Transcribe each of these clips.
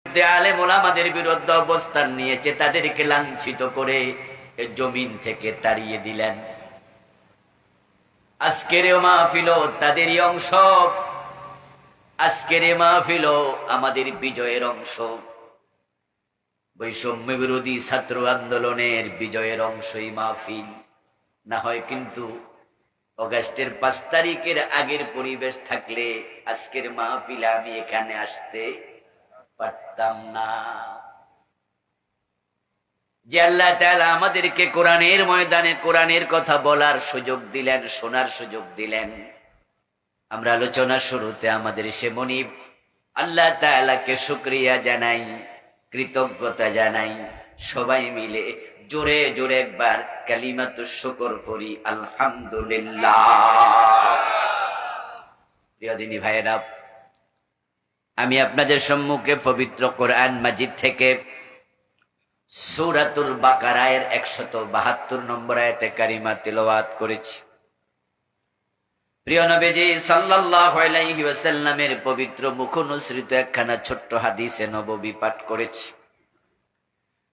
আলেম ওলামাদের বিরুদ্ধে অবস্থান নিয়েছে, তাদেরকে লাঞ্ছিত করে জমিন থেকে তাড়িয়ে দিলেন। আজকের মাহফিল তাদেরই অংশ, আজকের মাহফিল আমাদের বিজয়ের অংশ, বৈষম্য বিরোধী ছাত্র আন্দোলনের বিজয়ের অংশই মাহফিল। না হয় কিন্তু অগাস্টের 5 তারিখের আগের পরিবেশ থাকলে আজকের মাহফিলে আমি এখানে আসতে পারতাম না। যে আল্লাহ তাআলা আমাদেরকে কোরআনের ময়দানে কোরআনের কথা বলার সুযোগ দিলেন, শোনার সুযোগ দিলেন। আমরা আলোচনার শুরুতে আমাদের সে মনিব আল্লাহ তাআলাকে শুকরিয়া জানাই, কৃতজ্ঞতা জানাই। সবাই মিলে জোরে জোরে একবার কালিমাতুশ শুকর পড়ি, আলহামদুলিল্লাহ। প্রিয় দিনী ভাইয়েরা, আমি আপনাদের সম্মুখে পবিত্র কোরআন মাজিদ থেকে সূরাতুল বাকারার 172 নম্বর আয়াতে কারিমা তিলাওয়াত করেছি। প্রিয় নবীজি সাল্লাল্লাহু আলাইহি ওয়াসাল্লামের পবিত্র মুখনিসৃত একখানা ছোট্ট হাদিসে নববী পাঠ করেছি।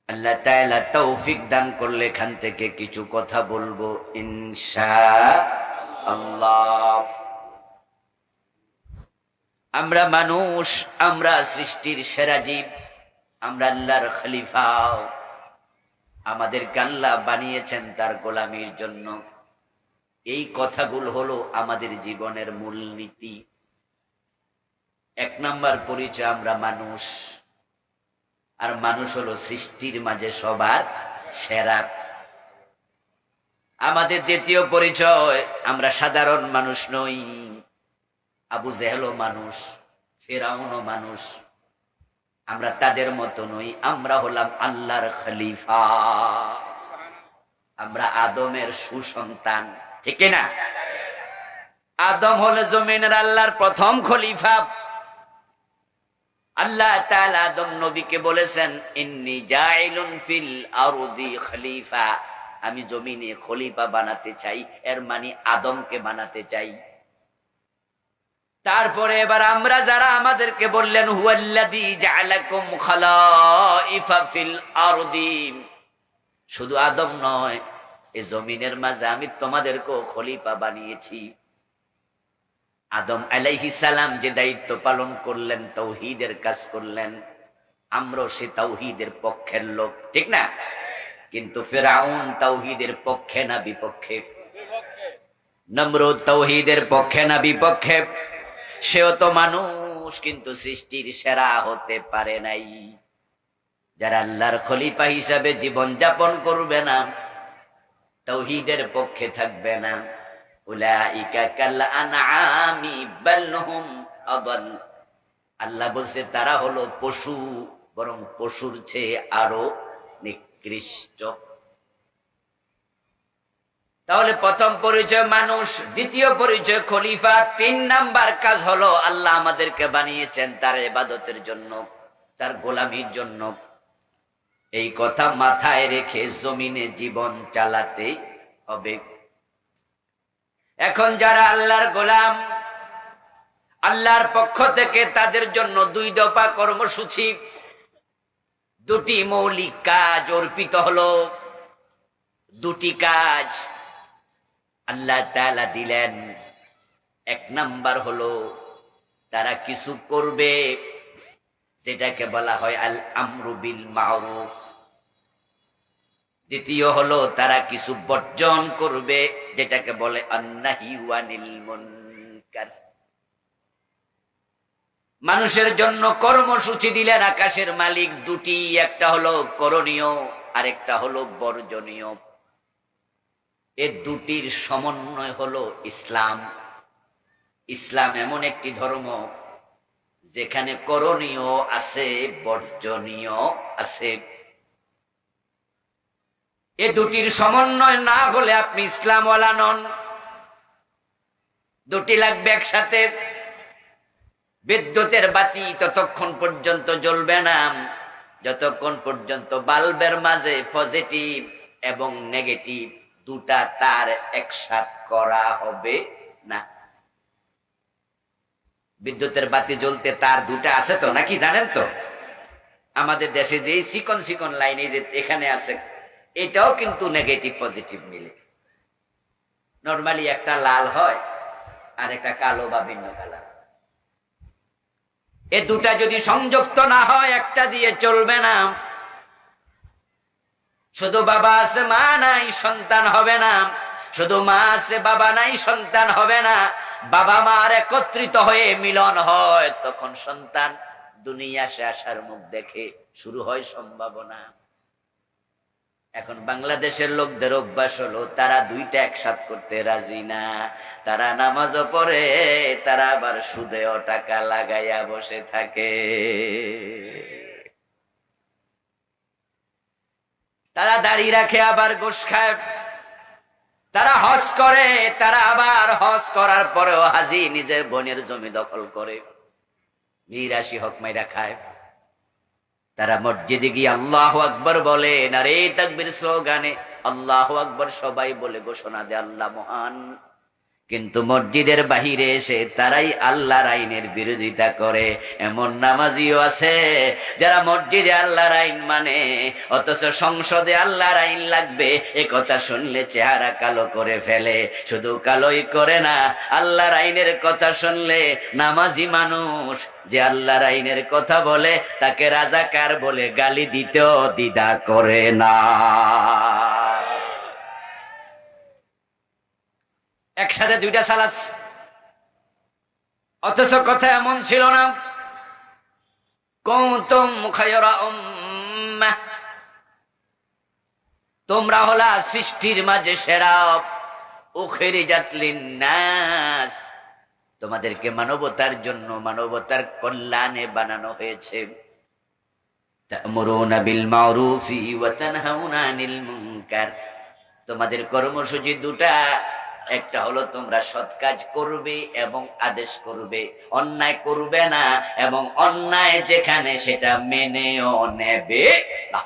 আল্লাহ তাআলা তৌফিক দান করলে এখান থেকে কিছু কথা বলবো ইনশাআল্লাহ। আমরা মানুষ, আমরা সৃষ্টির সেরা জীব, আমরা আল্লাহর খলিফা। আমাদেরকে আল্লাহ বানিয়েছেন তার গোলামির জন্য। এই কথাগুলো হলো আমাদের জীবনের মূলনীতি। 1 নাম্বার পরিচয়, আমরা মানুষ, আর মানুষ হলো সৃষ্টির মাঝে সবার সেরা। আমাদের দ্বিতীয় পরিচয়, আমরা সাধারণ মানুষ নই। আবু জেহেলও মানুষ, ফিরআউনও মানুষ, আমরা তাদের মতো নই। আমরা হলাম আল্লাহর খলিফা, আমরা আদমের সুসন্তান, ঠিক না? আদম হলো জমিনের আল্লাহর প্রথম খলিফা। আল্লাহ তাআলা আদম নবীকে বলেছেন, ইন্নী জাইলুন ফিল আরদি খলিফা, আমি জমিনে খলিফা বানাতে চাই, এর মানে আদমকে বানাতে চাই। তারপরে এবার আমরা যারা, আমাদেরকে বললেন হুয়াল্লাযী জাআলাকুম খালাইফা ফিল আরদি, শুধু আদম নয়, এই জমিনের মাঝে আমি তোমাদেরকেও খলিফা বানিয়েছি। আদম আলাইহিস সালাম যে দায়িত্ব পালন করলেন, তাওহীদের কাজ করলেন, আমরাও সে তাওহীদের পক্ষের লোক, ঠিক না? কিন্তু ফিরআউন তাওহীদের পক্ষে না বিপক্ষে? নমরুদ তাওহীদের পক্ষে না বিপক্ষে? সেও তো মানুষ, কিন্তু সৃষ্টির সেরা হতে পারে নাই। যারা আল্লাহর খলিফা হিসাবে জীবন যাপন করবে না, তাওহীদের পক্ষে থাকবে না, উলাইকা কাল আনআমি বাল হুম আদাল, আল্লাহ বলছে তারা হলো পশু, বরং পশুর চেয়ে আরো নিকৃষ্ট। তাহলে প্রথম পরিচয় মানুষ, দ্বিতীয় পরিচয় খলিফা, 3 নাম্বার কাজ হলো আল্লাহ আমাদেরকে বানিয়েছেন তার ইবাদতের জন্য, তার গোলামির জন্য। এই কথা মাথায় রেখে জমিনে জীবন চালাতে হবে। এখন যারা আল্লাহর গোলাম, আল্লাহর পক্ষ থেকে তাদের জন্য 2 দফা কর্মসূচি, 2টি মৌলিক কাজ অর্পিত হলো। 2টি কাজ আল্লাহ তাআলা দিলেন। 1 নাম্বার হলো তারা কিছু করবে, যেটাকে বলা হয় আল আমরু বিল মারুফ। দ্বিতীয় হলো তারা কিছু বর্জন করবে, যেটাকে বলে আন-নাহি ওয়ানিল মুনকার। মানুষের জন্য কর্মসূচি দিলেন আকাশের মালিক 2টি, একটা হলো করণীয়, আরেকটা হলো বর্জনীয়। এই 2টির সমন্বয় হলো ইসলাম। ইসলাম এমন একটি ধর্ম যেখানে করণীয় আছে, বর্জনীয় আছে। এই 2টির সমন্বয় না হলে আপনি ইসলামওয়ালা নন। 2টি লাগবে একসাথে। বিদ্যুতের বাতি ততক্ষণ পর্যন্ত জ্বলবে না যতক্ষণ পর্যন্ত বাল্বের মাঝে পজিটিভ এবং নেগেটিভ 2টা তার একসাথে করা হবে না। বিদ্যুতের বাতি জ্বলতে তার 2টা আছে তো, নাকি জানেন তো? আমাদের দেশে যে চিকন চিকন লাইনে যে এখানে আছে, এটাও কিন্তু নেগেটিভ পজিটিভ মিলে। নর্মালি একটা লাল হয় আর একটা কালো বা ভিন্ন কালার। এ দুটা যদি সংযুক্ত না হয় একটা দিয়ে চলবে না। শুধু বাবা আছে মা নাই সন্তান হবে না, শুধু মা আছে বাবা নাই সন্তান হবে না। বাবা মার একত্রিত হয়ে মিলন হয়, তখন সন্তান দুনিয়াতে আসার মুখ দেখে শুরু হয় সম্ভাবনা। এখন বাংলাদেশের লোকদের অভ্যাস হলো তারা দুইটা একসাথ করতে রাজি না। তারা নামাজও পড়ে, তারা আবার সুদেও টাকা লাগাইয়া বসে থাকে। তারা দাড়ি রাখে আবার ঘুষ খায়। তারা হজ করে, তারা আবার হজ করার পরেও হাজি নিজের বোনের জমি দখল করে মিরাশি হক মাইরা খায়। তারা মসজিদে গিয়ে আল্লাহু আকবার বলে, নারে তাকবীর স্লোগানে আল্লাহু আকবার সবাই বলে ঘোষণা দেয় আল্লাহ মহান। কিন্তু মসজিদের বাহিরে এসে তারাই আল্লাহর আইনের বিরোধিতা করে। এমন নামাজিও আছে যারা মসজিদে আল্লাহর আইন মানে, অথচ সংসদে আল্লাহর আইন লাগবে এ কথা শুনলে চেহারা কালো করে ফেলে। শুধু কালোই করে না, আল্লাহর আইনের কথা শুনলে নামাজি মানুষ যে আল্লাহর আইনের কথা বলে তাকে রাজাকার বলে গালি দিতেও দ্বিধা করে না। একসাথে দুইটা সালাত, অথচ কথা এমন ছিল না। কুনতুম খায়রা উম্মাহ, তোমরা হলা সৃষ্টির মাঝে সেরা। উখরিজাত লিন্নাস, তোমাদেরকে মানবতার জন্য, মানবতার কল্যাণে বানানো হয়েছে। তা'মুরুনা বিল মা'রুফি ওয়া তানহাউনা আনিল মুনকার, তোমাদের কর্মসূচি দুটা। একটা হলো তোমরা সৎ কাজ করবে এবং আদেশ করবে, অন্যায় করবে না, এবং অন্যায় যেখানে সেটা মেনেও নেবে না।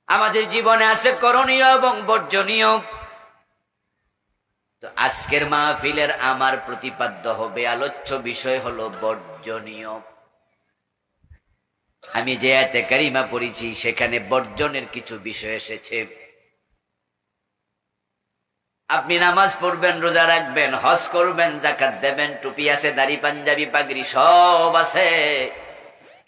আমাদের জীবনে আছে করণীয় এবং বর্জনীয়। তো আজকের মাহফিলের আমার প্রতিপাদ্য হবে, আলোচ্য বিষয় হলো বর্জনীয়। আমি যে আয়াতে কারিমা পড়েছি সেখানে বর্জনের কিছু বিষয় এসেছে। আপনি নামাজ পড়বেন, রোজা রাখবেন, হজ করবেন, যাকাত দেবেন, টুপি আছে, দাড়ি পাঞ্জাবি পাগড়ি সব আছে,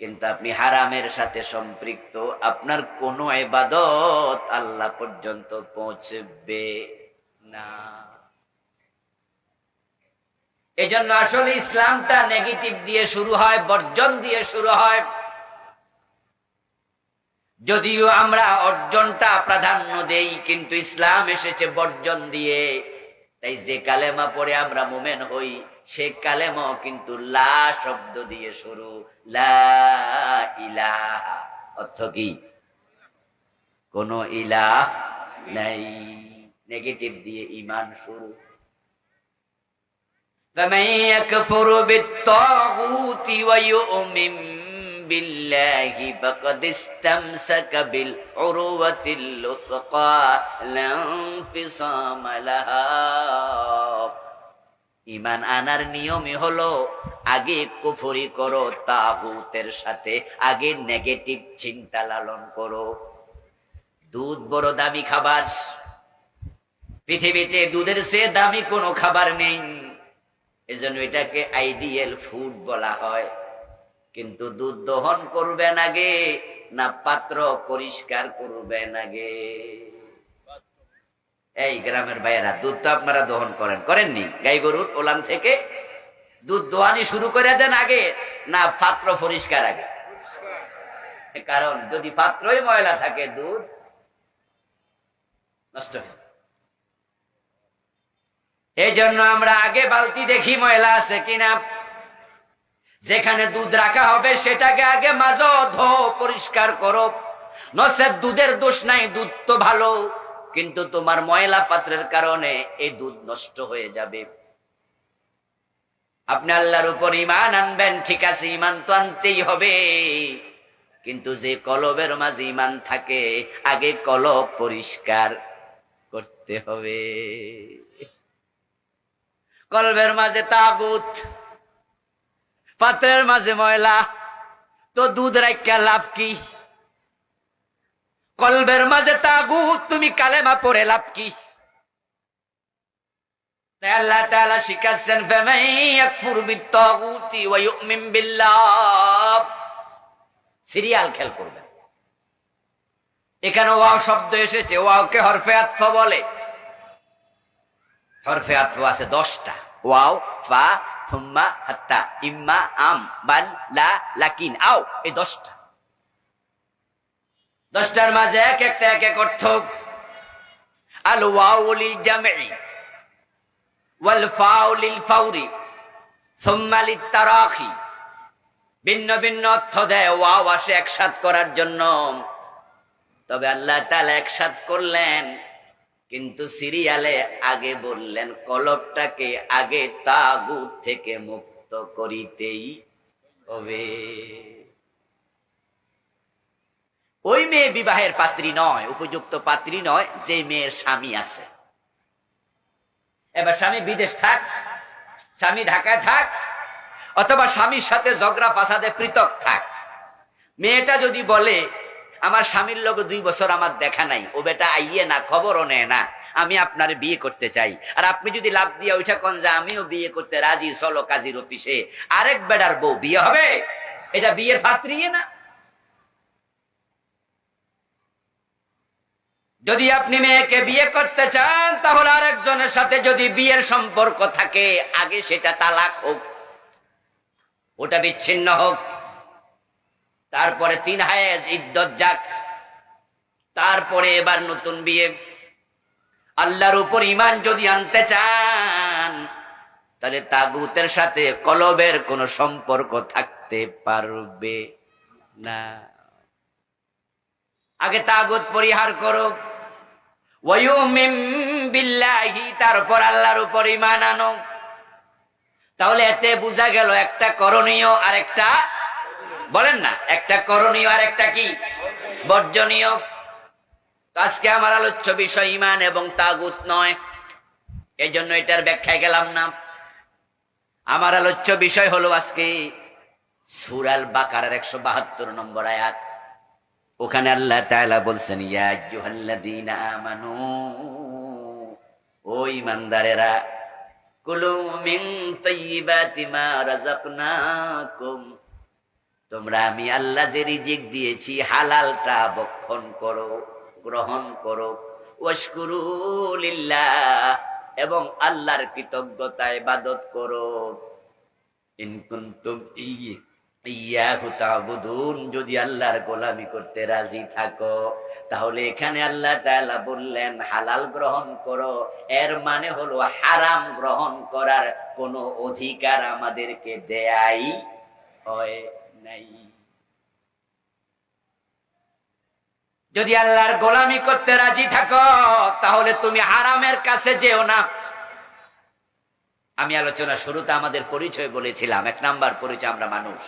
কিন্তু আপনি হারামের সাথে সম্পৃক্ত, আপনার কোনো ইবাদত আল্লাহ পর্যন্ত পৌঁছবে না। এজন্য আসলে ইসলামটা নেগেটিভ দিয়ে শুরু হয়, বর্জন দিয়ে শুরু হয়। যদিও আমরা অর্জনটা প্রাধান্য দেই, কিন্তু ইসলাম এসেছে বর্জন দিয়ে। তাই যে কালেমা পড়ে আমরা মুমিন হই, সে কালেমাও কিন্তু লা শব্দ দিয়ে শুরু। লা ইলাহা অর্থ কি? কোন ইলাহ নাই, নেগেটিভ দিয়ে ঈমান শুরু। فمن يكفر بالطاغوت ويؤمن بالله فقد استمسك بالعروة الوثقى لا انفصام لها। ঈমান আনার নিয়মই হলো আগে কুফরি করো তাগুতের সাথে, আগে নেগেটিভ চিন্তা লালন করো। দুধ বড় দামি খাবার, পৃথিবীতে দুধের চেয়ে দামি কোনো খাবার নেই, এজন্য এটাকে আইডিয়াল ফুড বলা হয়। কিন্তু দুধ দহন করবেন আগে না পাত্র পরিষ্কার করবেন আগে? এই গ্রামের ভাইয়েরা, দুধ তো আপনারা দহন করেননি? গাই গরুর ওলান থেকে দুধ দোয়ানি শুরু করে দেন আগে না পাত্র পরিষ্কার আগে? কারণ যদি পাত্রই ময়লা থাকে দুধ নষ্ট হয়। এই জন্য আমরা আগে বালতি দেখি ময়লা আছে কিনা। যেখানে দুধ রাখা হবে সেটাকে আগে মাজো, ধো, পরিষ্কার করো। নচেৎ দুধের দোষ নাই, দুধ তো ভালো, কিন্তু তোমার ময়লা পাত্রের কারণে এই দুধ নষ্ট হয়ে যাবে। আপনি আল্লাহর উপর ঈমান আনবেন, ঠিক আছে, ঈমান তো আনতেই হবে, কিন্তু যে কলবের মাঝে ঈমান থাকে আগে কলব পরিষ্কার করতে হবে। কলবের মাঝে তাগুত, পাত্রের মাঝে ময়লা, তো দুধ রাখা লাভ কি? কলবের মাঝে তাগুত, তুমি কালেমা পড়ে লাভ কি? আল্লাহ তাআলা শিখাচ্ছেন ফামান ইয়াকফুর বিত-তাগুতি ওয়া ইউমিন বিল্লাহ। সিরিয়াল খেল করবেন। এখানে ওয়াও শব্দ এসেছে, ওয়াওকে হরফে আতফ বলে। হরফে আতফ আছে 10টা, ওয়াও, ফা, সুম্মা, হাত্তা, ইম্মা, আম, বাল, লা, লাকিন, আও, এই 10টা। 10টার মাঝে এক একটা এক এক অর্থ। আল ওয়াউ লিল জামঈ ওয়াল ফাউ লিল ফাওরি সুম্মা লিত তারাখি। ভিন্ন ভিন্ন অর্থ দেয়। ওয়াও আসে একসাথ করার জন্য, তবে আল্লাহ তাআলা একসাথ করলেন, কিন্তু সিরিয়ালে আগে বললেন কলবটাকে আগে তাগুত থেকে মুক্ত করিতেই হবে। ওই মেয়ে বিবাহের পাত্রী নয়, উপযুক্ত পাত্রী নয় যে মেয়ের স্বামী আছে। এবার স্বামী বিদেশ থাক, স্বামী ঢাকায় থাক, অথবা স্বামীর সাথে ঝগড়া ফাসাদে পৃথক থাক, মেয়েটা যদি বলে আমার স্বামীর লোক 2 বছর আমার দেখা নাই, ও বেটা আইয়ে না, খবরও নেয় না, আমি আপনার বিয়ে করতে চাই, আর আপনি যদি লাভ দিয়ে ওইটা কোন যে আমিও বিয়ে করতে রাজি, চলো কাজীর অফিসে, আরেক বেটার বউ বিয়ে হবে, এটা বিয়ের পাত্রী না? যদি আপনি মেয়েকে বিয়ে করতে চান, তাহলে আরেকজনের সাথে যদি বিয়ের সম্পর্ক থাকে, আগে সেটা তালাক হোক, ওটা বিচ্ছিন্ন হোক, তারপরে 3 হায়েজ ইদ্দত যাক, তারপরে এবার নতুন বিয়ে। আল্লাহর উপর ঈমান যদি আনতে চান, তাহলে তাগুতের সাথে কলবের কোনো সম্পর্ক থাকতে পারবে না। আগে তাগুত পরিহার করো, ওয়ায়ুমিন বিল্লাহি, তারপর আল্লাহর উপর ঈমান আনো। তাহলে এতে বোঝা গেল একটা করণীয় আর একটা, বলেন না, একটা করণীয় আর একটা কি বর্জনীয়। আজকে আমার আলোচ্য বিষয় ঈমান এবং তাগুত নয়, এই জন্য এটার ব্যাখ্যায় গেলাম না। আমার আলোচ্য বিষয় হলো আজকে সূরা আল বাকারার 172 নম্বর আয়াত। ওখানে আল্লাহ তাআলা বলছেন, ইয়া আইয়ুহাল্লাযীনা আমানু, ও ঈমানদারেরা, কুলু মিন তাইয়্যিবাতি মা রাযাকনাকুম, তোমরা আমি আল্লাহ যে রিজিক দিয়েছি হালালটা ভক্ষণ করো, গ্রহণ করো। ওয়াশকুরু লিল্লাহ, এবং আল্লাহর কৃতজ্ঞতা ইবাদত করো। ইন কুনতুম ইয়াহু তা'বুদুন, যদি আল্লাহর গোলামি করতে রাজি থাকো। তাহলে এখানে আল্লাহ তাআলা বললেন হালাল গ্রহণ করো, এর মানে হলো হারাম গ্রহণ করার কোনো অধিকার আমাদেরকে দেয়াই হয় নাই। যদি আল্লাহর গোলামি করতে রাজি থাকো, তাহলে তুমি হারামের কাছে যেও না। আমি আলোচনা শুরুতে আমাদের পরিচয় বলেছিলাম, 1 নাম্বার পরিচয় আমরা মানুষ,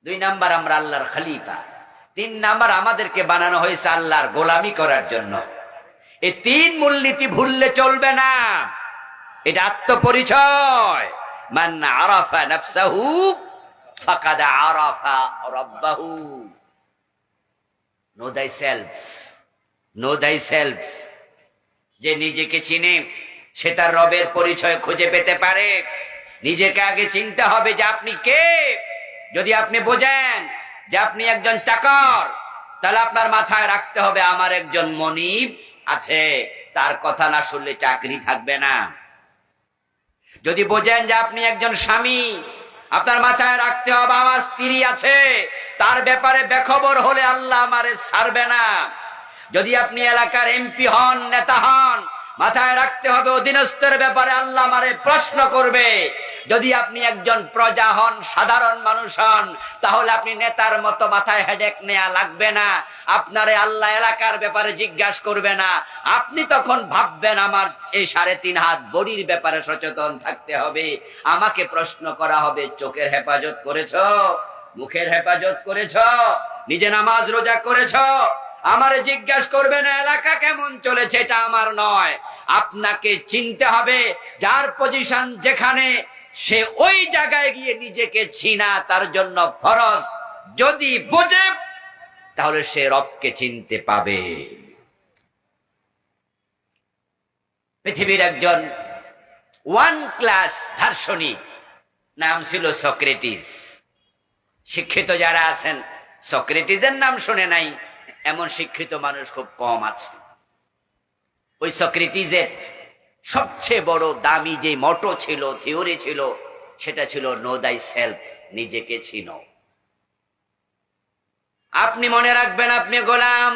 2 নাম্বার আমরা আল্লাহর খলিফা, 3 নাম্বার আমাদেরকে বানানো হয়েছে আল্লাহর গোলামি করার জন্য। এই 3 মূলনীতি ভুললে চলবে না। এটা আত্মপরিচয়। মান আরাফা নাফসাহু ফাকাদ আরাফা রাব্বাহু। Know thyself, know thyself. যে নিজেকে চিনে সে তার রবের পরিচয় খুঁজে পেতে পারে। নিজেকে আগে চিনতে হবে যে আপনি কে। যদি আপনি বোঝেন যে আপনি একজন চাকর, তাহলে আপনার মাথায় রাখতে হবে আমার একজন মনিব আছে, তার কথা না শুনলে চাকরি থাকবে না। যদি বোঝেন যে আপনি একজন স্বামী, আপনার মাথায় রাখতে হবে আমার স্ত্রী আছে, তার ব্যাপারে বেখবর হলে আল্লাহ আমারে ছাড়বে না। যদি আপনি এলাকার এমপি হন, নেতা হন, মাথায় রাখতে হবে অধীনস্থের ব্যাপারে আল্লাহ আমারে প্রশ্ন করবে। যদি আপনি একজন প্রজা হন, সাধারণ মানুষ হন, তাহলে আপনি নেতার মতো মাথায় হেডেক নেওয়া লাগবে না, আপনারে আল্লাহ এলাকার ব্যাপারে জিজ্ঞাসা করবে না। আপনি তখন ভাববেন আমার এই 3.5 হাত বডির ব্যাপারে সচেতন থাকতে হবে। আমাকে প্রশ্ন করা হবে, চোখের হেফাজত করেছ, মুখের হেফাজত করেছ, নিজে নামাজ রোজা করেছ। আমারে জিজ্ঞাসা করবে না এলাকা কেমন চলেছে, এটা আমার নয়। আপনাকে চিনতে হবে যার পজিশন যেখানে, সে ওই জায়গায় গিয়ে নিজেকে চিনা তার জন্য ফরজ। যদি বোঝে তাহলে সে রবকে চিনতে পাবে। পৃথিবীর একজন ওয়ান ক্লাস দার্শনিক, নাম ছিল সক্রেটিস। শিক্ষিত যারা আছেন সক্রেটিসের নাম শুনে নাই এমন শিক্ষিত মানুষ খুব কম আছে। ওই সক্রেটিসের সবচেয়ে বড় দামি যে মটো ছিল, থিওরি ছিল, সেটা ছিল নো দাই সেলফ, নিজেকে চিনো। আপনি মনে রাখবেন আপনি গোলাম,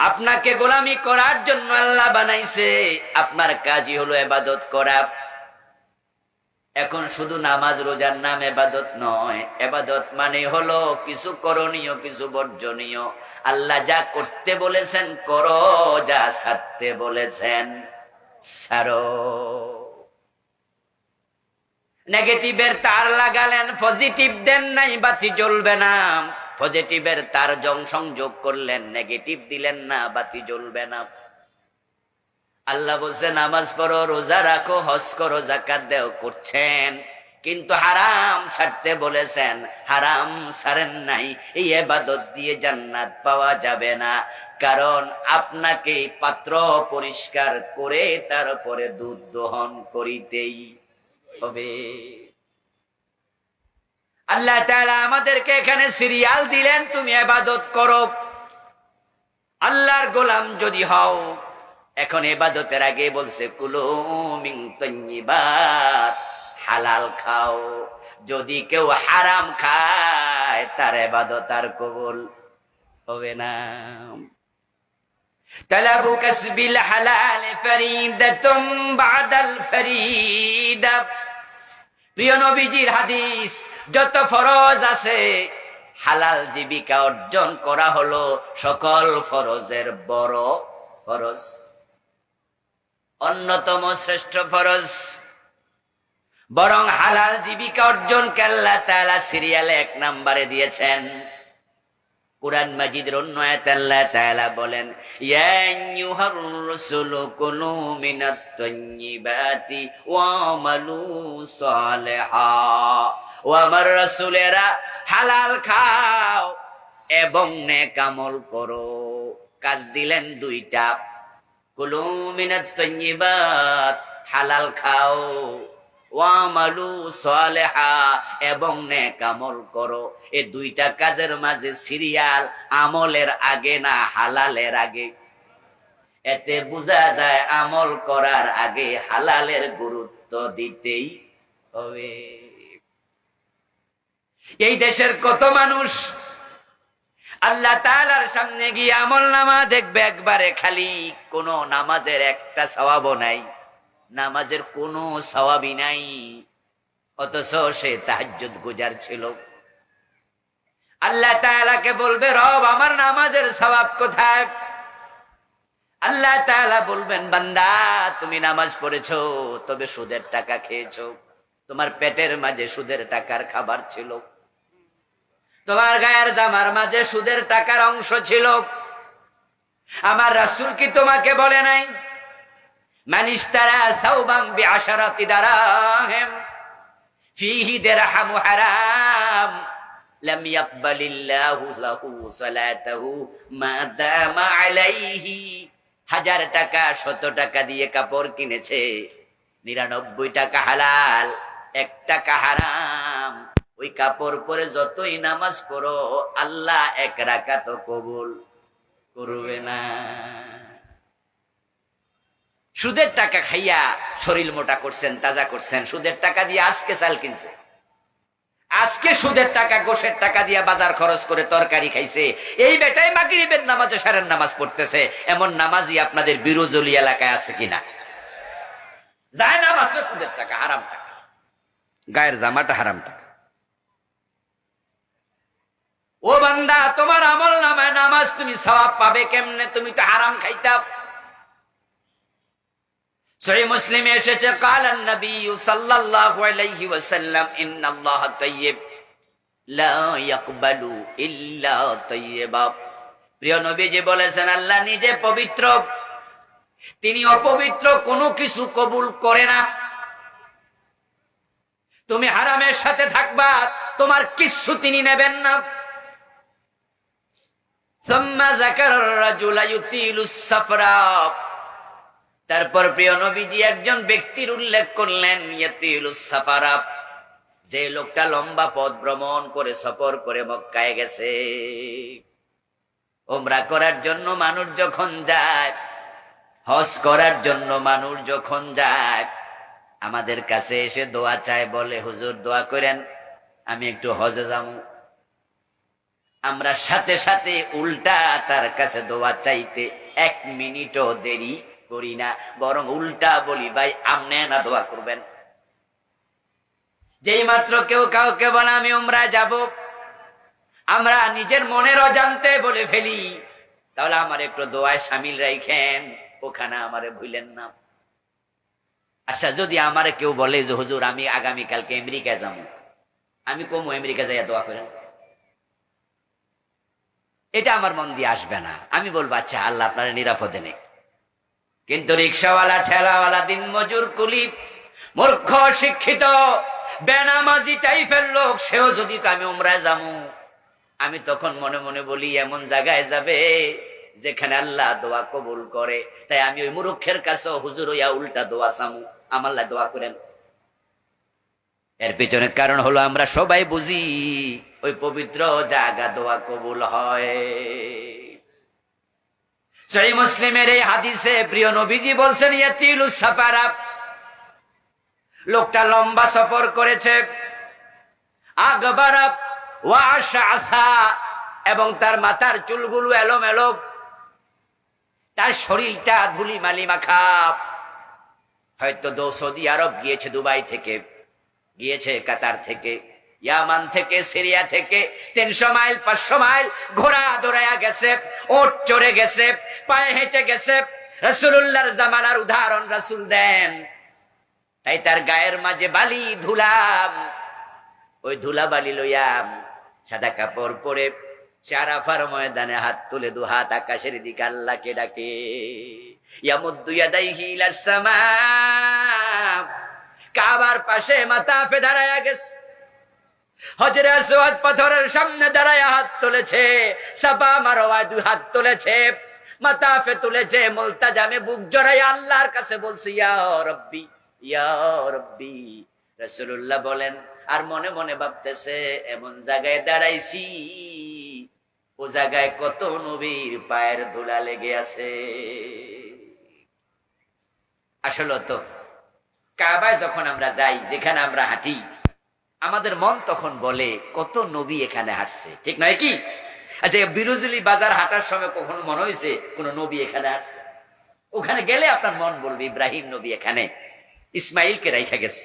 আপনাকে গোলামি করার জন্য আল্লাহ বানাইছে, আপনার কাজই হলো ইবাদত করা। এখন শুধু নামাজ রোজার নাম ইবাদত নয়, ইবাদত মানে হলো কিছু করণীয় কিছু বর্জনীয়। আল্লাহ যা করতে বলেছেন করো, যা ছাড়তে বলেছেন ছাড়ো। নেগেটিভের তার লাগালেন, পজিটিভ দেন নাই, বাতি জ্বলবে না। পজিটিভের তার সংযোগ করলেন, নেগেটিভ দিলেন না, বাতি জ্বলবে না। আল্লাহ বলছে নামাজ পড়ো, রোজা রাখো, হজ করো, যাকাত দাও, করছেন, কিন্তু হারাম ছাড়তে বলেছেন, হারাম ছাড়েন নাই। এই ইবাদত দিয়ে জান্নাত পাওয়া যাবে না, কারণ আপনাকে পাত্র পরিষ্কার করে তারপরে দুধ দহন করিতেই হবে। আল্লাহ তাআলা আমাদেরকে এখানে সিরিয়াল দিলেন, তুমি ইবাদত করো। আল্লাহর গোলাম যদি হও, এখন ইবাদতের আগে বলছে কুলু মিন তাইয়্যিবাত, হালাল খাও। যদি কেউ হারাম খায় তার ইবাদত আর কবুল হবে না। তালাবু কাসবিল হালাল ফরিদাতুম বাদাল ফরিদা। প্রিয় নবীজির হাদিস, যত ফরজ আছে হালাল জীবিকা অর্জন করা হলো সকল ফরজের বড় ফরজ, অন্যতম শ্রেষ্ঠ ফরজ। বরং হালাল জীবিকা অর্জনকে আল্লাহ তাআলা সিরিয়ালে 1 নম্বরে দিয়েছেন। কুরআন মাজিদের অন্য আয়াতে আল্লাহ তাআলা বলেন, ইয়া আইয়ুহার রাসূলু কুলু মিনাত তাইয়্যিবাতি ওয়া আমালু সালিহা। ও আমার রাসূলেরা, হালাল খাও এবং নেক আমল করো। কাজ দিলেন 2টা, কুলু মিনাত তাইয়্যিবাত, হালাল খাও, ওয়া আমালু সালিহা, এবং নেক আমল করো। এই 2টা কাজের মাঝে সিরিয়াল আমলের আগে না হালালের আগে। এতে বোঝা যায় আমল করার আগে হালালের গুরুত্ব দিতেই হবে। এই দেশের কত মানুষ আল্লাহ তাআলার সামনে গিয়ে আমলনামা দেখবে একবারে খালি, কোন নামাজের একটা সওয়াবও নাই, নামাজের কোনো সওয়াবই নাই, অথচ সে তাহাজ্জুদ গুজার ছিল। আল্লাহ তাআলাকে বলবে, রব আমার নামাজের সওয়াব কোথায়? আল্লাহ তাআলা বলবেন, বান্দা তুমি নামাজ পড়েছো, তবে সুদের টাকা খেয়েছো। তোমার পেটের মাঝে সুদের টাকার খাবার ছিল, তোমার গায়ের জামার মাঝে সুদের টাকার অংশ ছিল। আমার রাসূল কি তোমাকে বলে নাই, মান ইশতারা সাওবান বিআশারাতি দারাহিম ফীহি দিরহামু হারাম লাম ইয়াকবালিল্লাহু লাহু সালাতাহু মা দামা আলাইহি। 1000 টাকা 100 টাকা দিয়ে কাপড় কিনেছে, 99 টাকা হালাল, 1 টাকা হারাম। ওই কাপড় পরে যতই নামাজ পড়ো আল্লাহ 1 রাকাত কবুল করবে না। সুদের টাকা খাইয়া শরীর মোটা করছেন, তাজা করছেন, সুদের টাকা দিয়ে আজকে চাল কিনছে, আজকে সুদের টাকা গোশের টাকা দিয়ে বাজার খরচ করে তরকারি খাইছে। এই বেটাই মাগরিবের নামাজে সারের নামাজ পড়তেছে। এমন নামাজি আপনাদের বিরোজলি এলাকায় আছে কিনা? যায় নামাজ সুদের টাকা, হারাম টাকা, গায়ের জামাটা হারাম টাকা। ও বান্দা, তোমার আমল নামায় নামাজ তুমি সওয়াব পাবে কেমনে? তুমি তো হারাম খাইতা। সহিহ মুসলিমে এসেছে, কালান নবী সাল্লাল্লাহু আলাইহি ওয়াসাল্লাম, ইন্নাল্লাহা তাইয়্যিব লা ইয়াকবালু ইল্লা তাইয়্যিবা। প্রিয় নবীজি বলেছেন, আল্লাহ নিজে পবিত্র, তিনি অপবিত্র কোনো কিছু কবুল করে না। তুমি হারামের সাথে থাকবা, তোমার কিচ্ছু তিনি নেবেন না। তারপর প্রিয় নবীজি একজন ব্যক্তির উল্লেখ করলেন, ইয়াতিলুস সাফারা, যে লোকটা লম্বা পথ ভ্রমণ করে সফর করে মক্কায় গেছে। উমরা করার জন্য মানুষ যখন যায়, হজ করার জন্য মানুষ যখন যায়, আমাদের কাছে এসে দোয়া চায়, বলে হুজুর দোয়া করেন আমি একটু হজে যাবো। আমরা সাথে সাথে উল্টা তার কাছে দোয়া চাইতে 1 মিনিটও দেরি করি না, বরং উল্টা বলি ভাই আপনি না দোয়া করবেন। যেই মাত্র কেউ কাউকে বলে আমি উমরায় যাব, আমরা নিজের মনের অজান্তে বলে ফেলি, তাহলে আমার একটু দোয়ায় শামিল রাখেন, ওখানে আমারে ভুলেন না। আচ্ছা, যদি আমারে কেউ বলে যে হুজুর আমি আগামীকালকে আমেরিকা যাবো, আমি কমু আমেরিকা যাইয়া দোয়া করেন, এটা আমার মন দিয়ে আসবে না। আমি বলবো আচ্ছা আল্লাহ আপনার নিরাপদে নেই। কিন্তু রিক্সাওয়ালা, ঠেলাওয়ালা, দিন মজুর, কুলি, মূর্খ, শিক্ষিত, বেনামাজি টাইপের লোক, সেও যদি আমি উমরায় যাবো, আমি তখন মনে মনে বলি এমন জায়গায় যাবে যেখানে আল্লাহ দোয়া কবুল করে। তাই আমি ওই মূর্খের কাছে হুজুর হইয়া উল্টা দোয়া চামু, আমার লাই দোয়া করেন। এর পিছনে কারণ হলো আমরা সবাই বুঝি ওই পবিত্র জায়গা দোয়া কবুল হয়। সহিহ মুসলিমের এই হাদিসে প্রিয় নবীজি বলছেন ইয়াতিলুস সাফারা, লোকটা লম্বা সফর করেছে, আগবারা ওয়া আশআসা, এবং তার মাথার চুলগুলো এলোমেলো, তার শরীরটা ধুলিমালি মাখা। হয়তো সৌদি আরব গিয়েছে, দুবাই থেকে গিয়েছে, কাতার থেকে, ইয়ামান থেকে, সিরিয়া থেকে, 300 মাইল 500 মাইল ঘোড়া দৌড়ায়া গেছে, ওট চড়ে গেছে, পায়ে হেঁটে গেছে। রাসূলুল্লাহর জামানার উদাহরণ রাসূল দেন। তাই তার গায়ের মাঝে বালি ধুলাম, ওই ধুলা বালি লইয়াম সাদা কাপড় পরে আরাফার ময়দানে হাত তুলে 2 হাত আকাশের দিকে আল্লাহকে ডাকে, ইয়ামুদ্দু ইয়াদাইহি ইলাস সামা, কাবার পাশে মাতাফে দাঁড়ায়া গেছে, হজরে আসওয়াদ পাথরের সামনে দাঁড়ায়া হাত তুলেছে, সাফা মারওয়ায় 2 হাত তুলেছে, মাতাফে তুলেছে, মুলতাজামে বুক জড়াইয়া আল্লাহর কাছে বলছে ইয়া রব্বি ইয়া রব্বি। রাসূলুল্লাহ বলেন, আর মনে মনে ভাবতেছে এমন জায়গায় দাঁড়াইছি, ও জায়গায় কত নবীর পায়ের ধুলা লেগে আছে। আসলে তো কাবায় যখন আমরা যাই, যেখানে আমরা হাঁটি, আমাদের মন তখন বলে কত নবী এখানে হাঁটছে, ঠিক নয় কি? আচ্ছা, বিরুজুলি বাজার হাঁটার সময় কখনো মনে হয়েছে কোন নবী এখানে আসছে? ওখানে গেলে আপনার মন বলবে ইব্রাহিম নবী এখানে ইসমাইলকে রাইখা গেছে,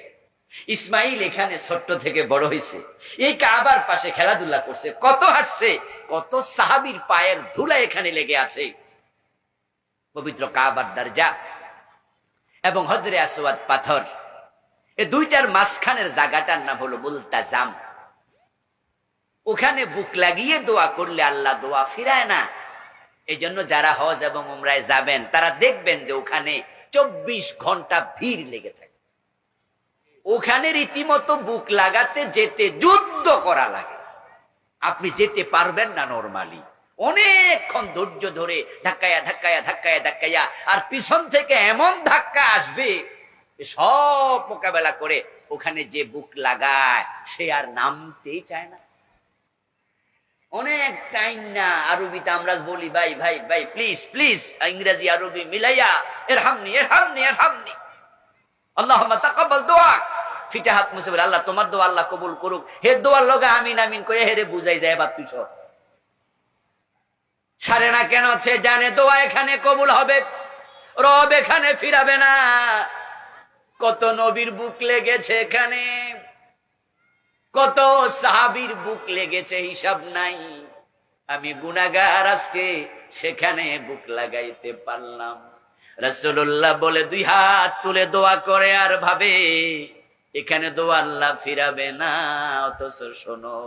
ইসমাইল এখানে ছোট্ট থেকে বড় হয়েছে, এই কাবার পাশে খেলাধুলা করছে, কত হাঁটছে, কত সাহাবীর পায়ের ধুলা এখানে লেগে আছে। পবিত্র কাবার দরজা এবং হজরে আসওয়াদ পাথর, এই দুইটার মাঝখানের জায়গাটার নাম হলো মুলতাজাম। ওখানে বুক লাগিয়ে দোয়া করলে আল্লাহ দোয়া ফিরায় না। এই জন্য যারা হজ এবং উমরায় যাবেন তারা দেখবেন যে ওখানে 24 ঘন্টা ভিড় লেগে থাকে। ওখানে রীতিমতো বুক লাগাতে যেতে যুদ্ধ করা লাগে, আপনি যেতে পারবেন না নরমালি। অনেকক্ষণ ধৈর্য ধরে ধাক্কায়া ধাক্কায়া ধাক্কায়া ধাক্কায়া, আর পিছন থেকে এমন ধাক্কা আসবে সব মোকাবেলা করে ওখানে যে বুক লাগায় সে আর নামতেই চায় না। অনেক টাইম না, আরবিতে আমরা বলি ভাই ভাই ভাই প্লিজ প্লিজ, ইংরেজি আরবি মিলাইয়া ইরহামনি ইরহামনি ইরহামনি, আল্লাহুম্মা তাকাব্বাল দুআ, ফিটা হাত মুছে বলে আল্লাহ তোমার দোয়া আল্লাহ কবুল করুক। হে দোয়ার লগে আমিন আমিন কয়ে হেরে বুঝাই যায় বাপ তুই সব সারে না কেন? সে জানে দোয়া এখানে কবুল হবে, রব এখানে ফিরাবে না। কত নবীর বুক লেগেছে এখানে, কত সাহাবীর বুক লেগেছে হিসাব নাই। আমি গুনাহগার, আজকে সেখানে বুক লাগাইতে পারলাম। রাসূলুল্লাহ বলে 2 হাত তুলে দোয়া করে আর ভাবে এখানে তো আল্লাহ ফিরাবে না। অথচ শোনো,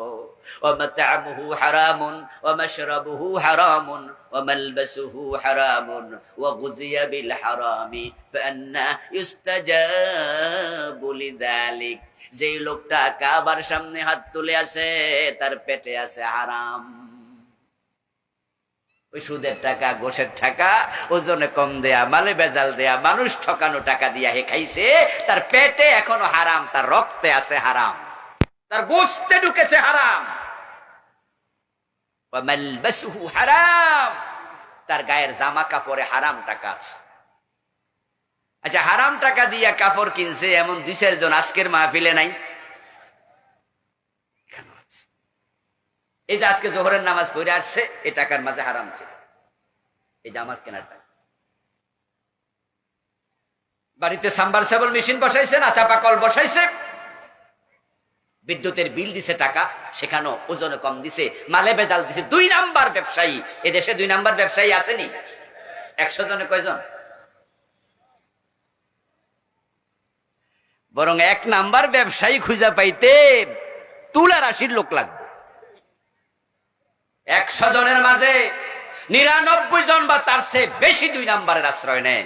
ওয়ামাতামুহু হারামুন ওয়ামাশরাবুহু হারামুন ওয়ামালবাসুহু হারামুন ওয়াগুযিয়া বিল হারামি ফাআন্না ইউস্তাজাবু লিযালিক। যেই লোকটা কাবার সামনে হাত তুলে আছে তার পেটে আছে হারাম। ওই সুদের টাকা, ঘোষের টাকা, ওজনে কম দেয়া, মালে বেজাল দেয়া, মানুষ ঠকানো টাকা দিয়া হে খাইছে, তার পেটে এখনো হারাম, তার রক্তে আছে হারাম, তার গোশতে ঢুকেছে হারাম। ওয়ামালবাসুহু হারাম, তার গায়ের জামা কাপড়ে হারাম টাকা আছে। আচ্ছা, হারাম টাকা দিয়া কাপড় কিনছে এমন 2-4 জন আজকের মাহফিলে নাই? এই যে আজকে জোহরের নামাজ পড়ে আসছে, এই টাকার মাঝে হারাম ছিল। এই যে আমার কেনার টাকা। বাড়িতে সাবমার্সিবল মেশিন বসাইছে, না চাপা কল বসাইছে, বিদ্যুতের বিল দিছে টাকা, সেখানেও ওজনে কম দিছে, মালে বেজাল দিছে। 2 নাম্বার ব্যবসায়ী। এদেশে 2 নাম্বার ব্যবসায়ী আসেনি? 100 জনে কয়জন? বরং 1 নাম্বার ব্যবসায়ী খুঁজে পাইতে তুলা রাশির লোক লাগবে। 100 জনের মাঝে 99 জন বা তার চেয়ে বেশি 2 নাম্বারের আশ্রয় নেয়।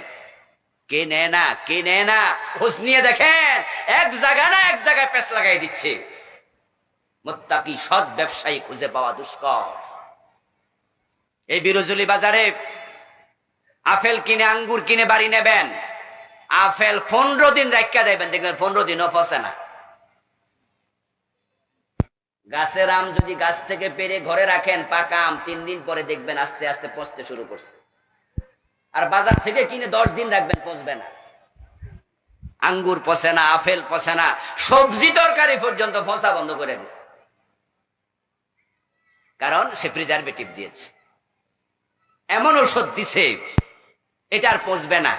কে নেয় না? কে নেয় না? খোঁজ নিয়ে দেখেন, এক জায়গায় না এক জায়গায় পেঁচ লাগাই দিচ্ছে। মুত্তাকি সৎ ব্যবসায়ী খুঁজে পাওয়া দুষ্কর। এই বিরজুলি বাজারে আপেল কিনে, আঙ্গুর কিনে বাড়ি নেবেন, আপেল 15 দিন রাখিয়া যাইবেন, দেখবেন 15 দিনও পচে না। গাছের আম যদি গাছ থেকে পেরে ঘরে রাখেন, পাকা আম 3 দিন পরে দেখবেন আস্তে আস্তে পচতে শুরু করছে। আর বাজার থেকে কিনে 10 দিন রাখবেন, পচবে না। আঙ্গুর পচে না, আপেল পচে না, সবজি তরকারি পর্যন্ত পচা বন্ধ করে দিচ্ছে, কারণ সে প্রিজারভেটিভ দিয়েছে, এমন ঔষধ দিছে, এটা আর পচবে না।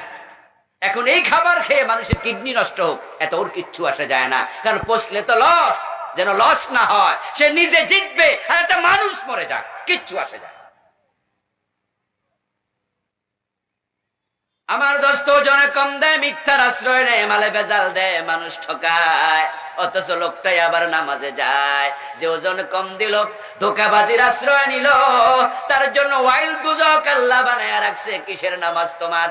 এখন এই খাবার খেয়ে মানুষের কিডনি নষ্ট হোক, এত ওর কিচ্ছু আসে যায় না, কারণ পচলে তো লস। যেন লস না হয়, সে নিজে জিতবে আর একটা মানুষ মরে যাক, কিচ্ছু আসে যায়। আমার দোস্ত ওজনে কম দেয়, মিথ্যার আশ্রয় নেয়, মালে বেজাল দেয়, মানুষ ঠকায়, অথচ লোকটাই আবার নামাজে যায়। যে ওজন কম দিল, ধোঁকাবাজির আশ্রয় নিল, তার জন্য ওয়াইল দুজক আল্লাহ বানায়া রাখছে। কিসের নামাজ তোমার?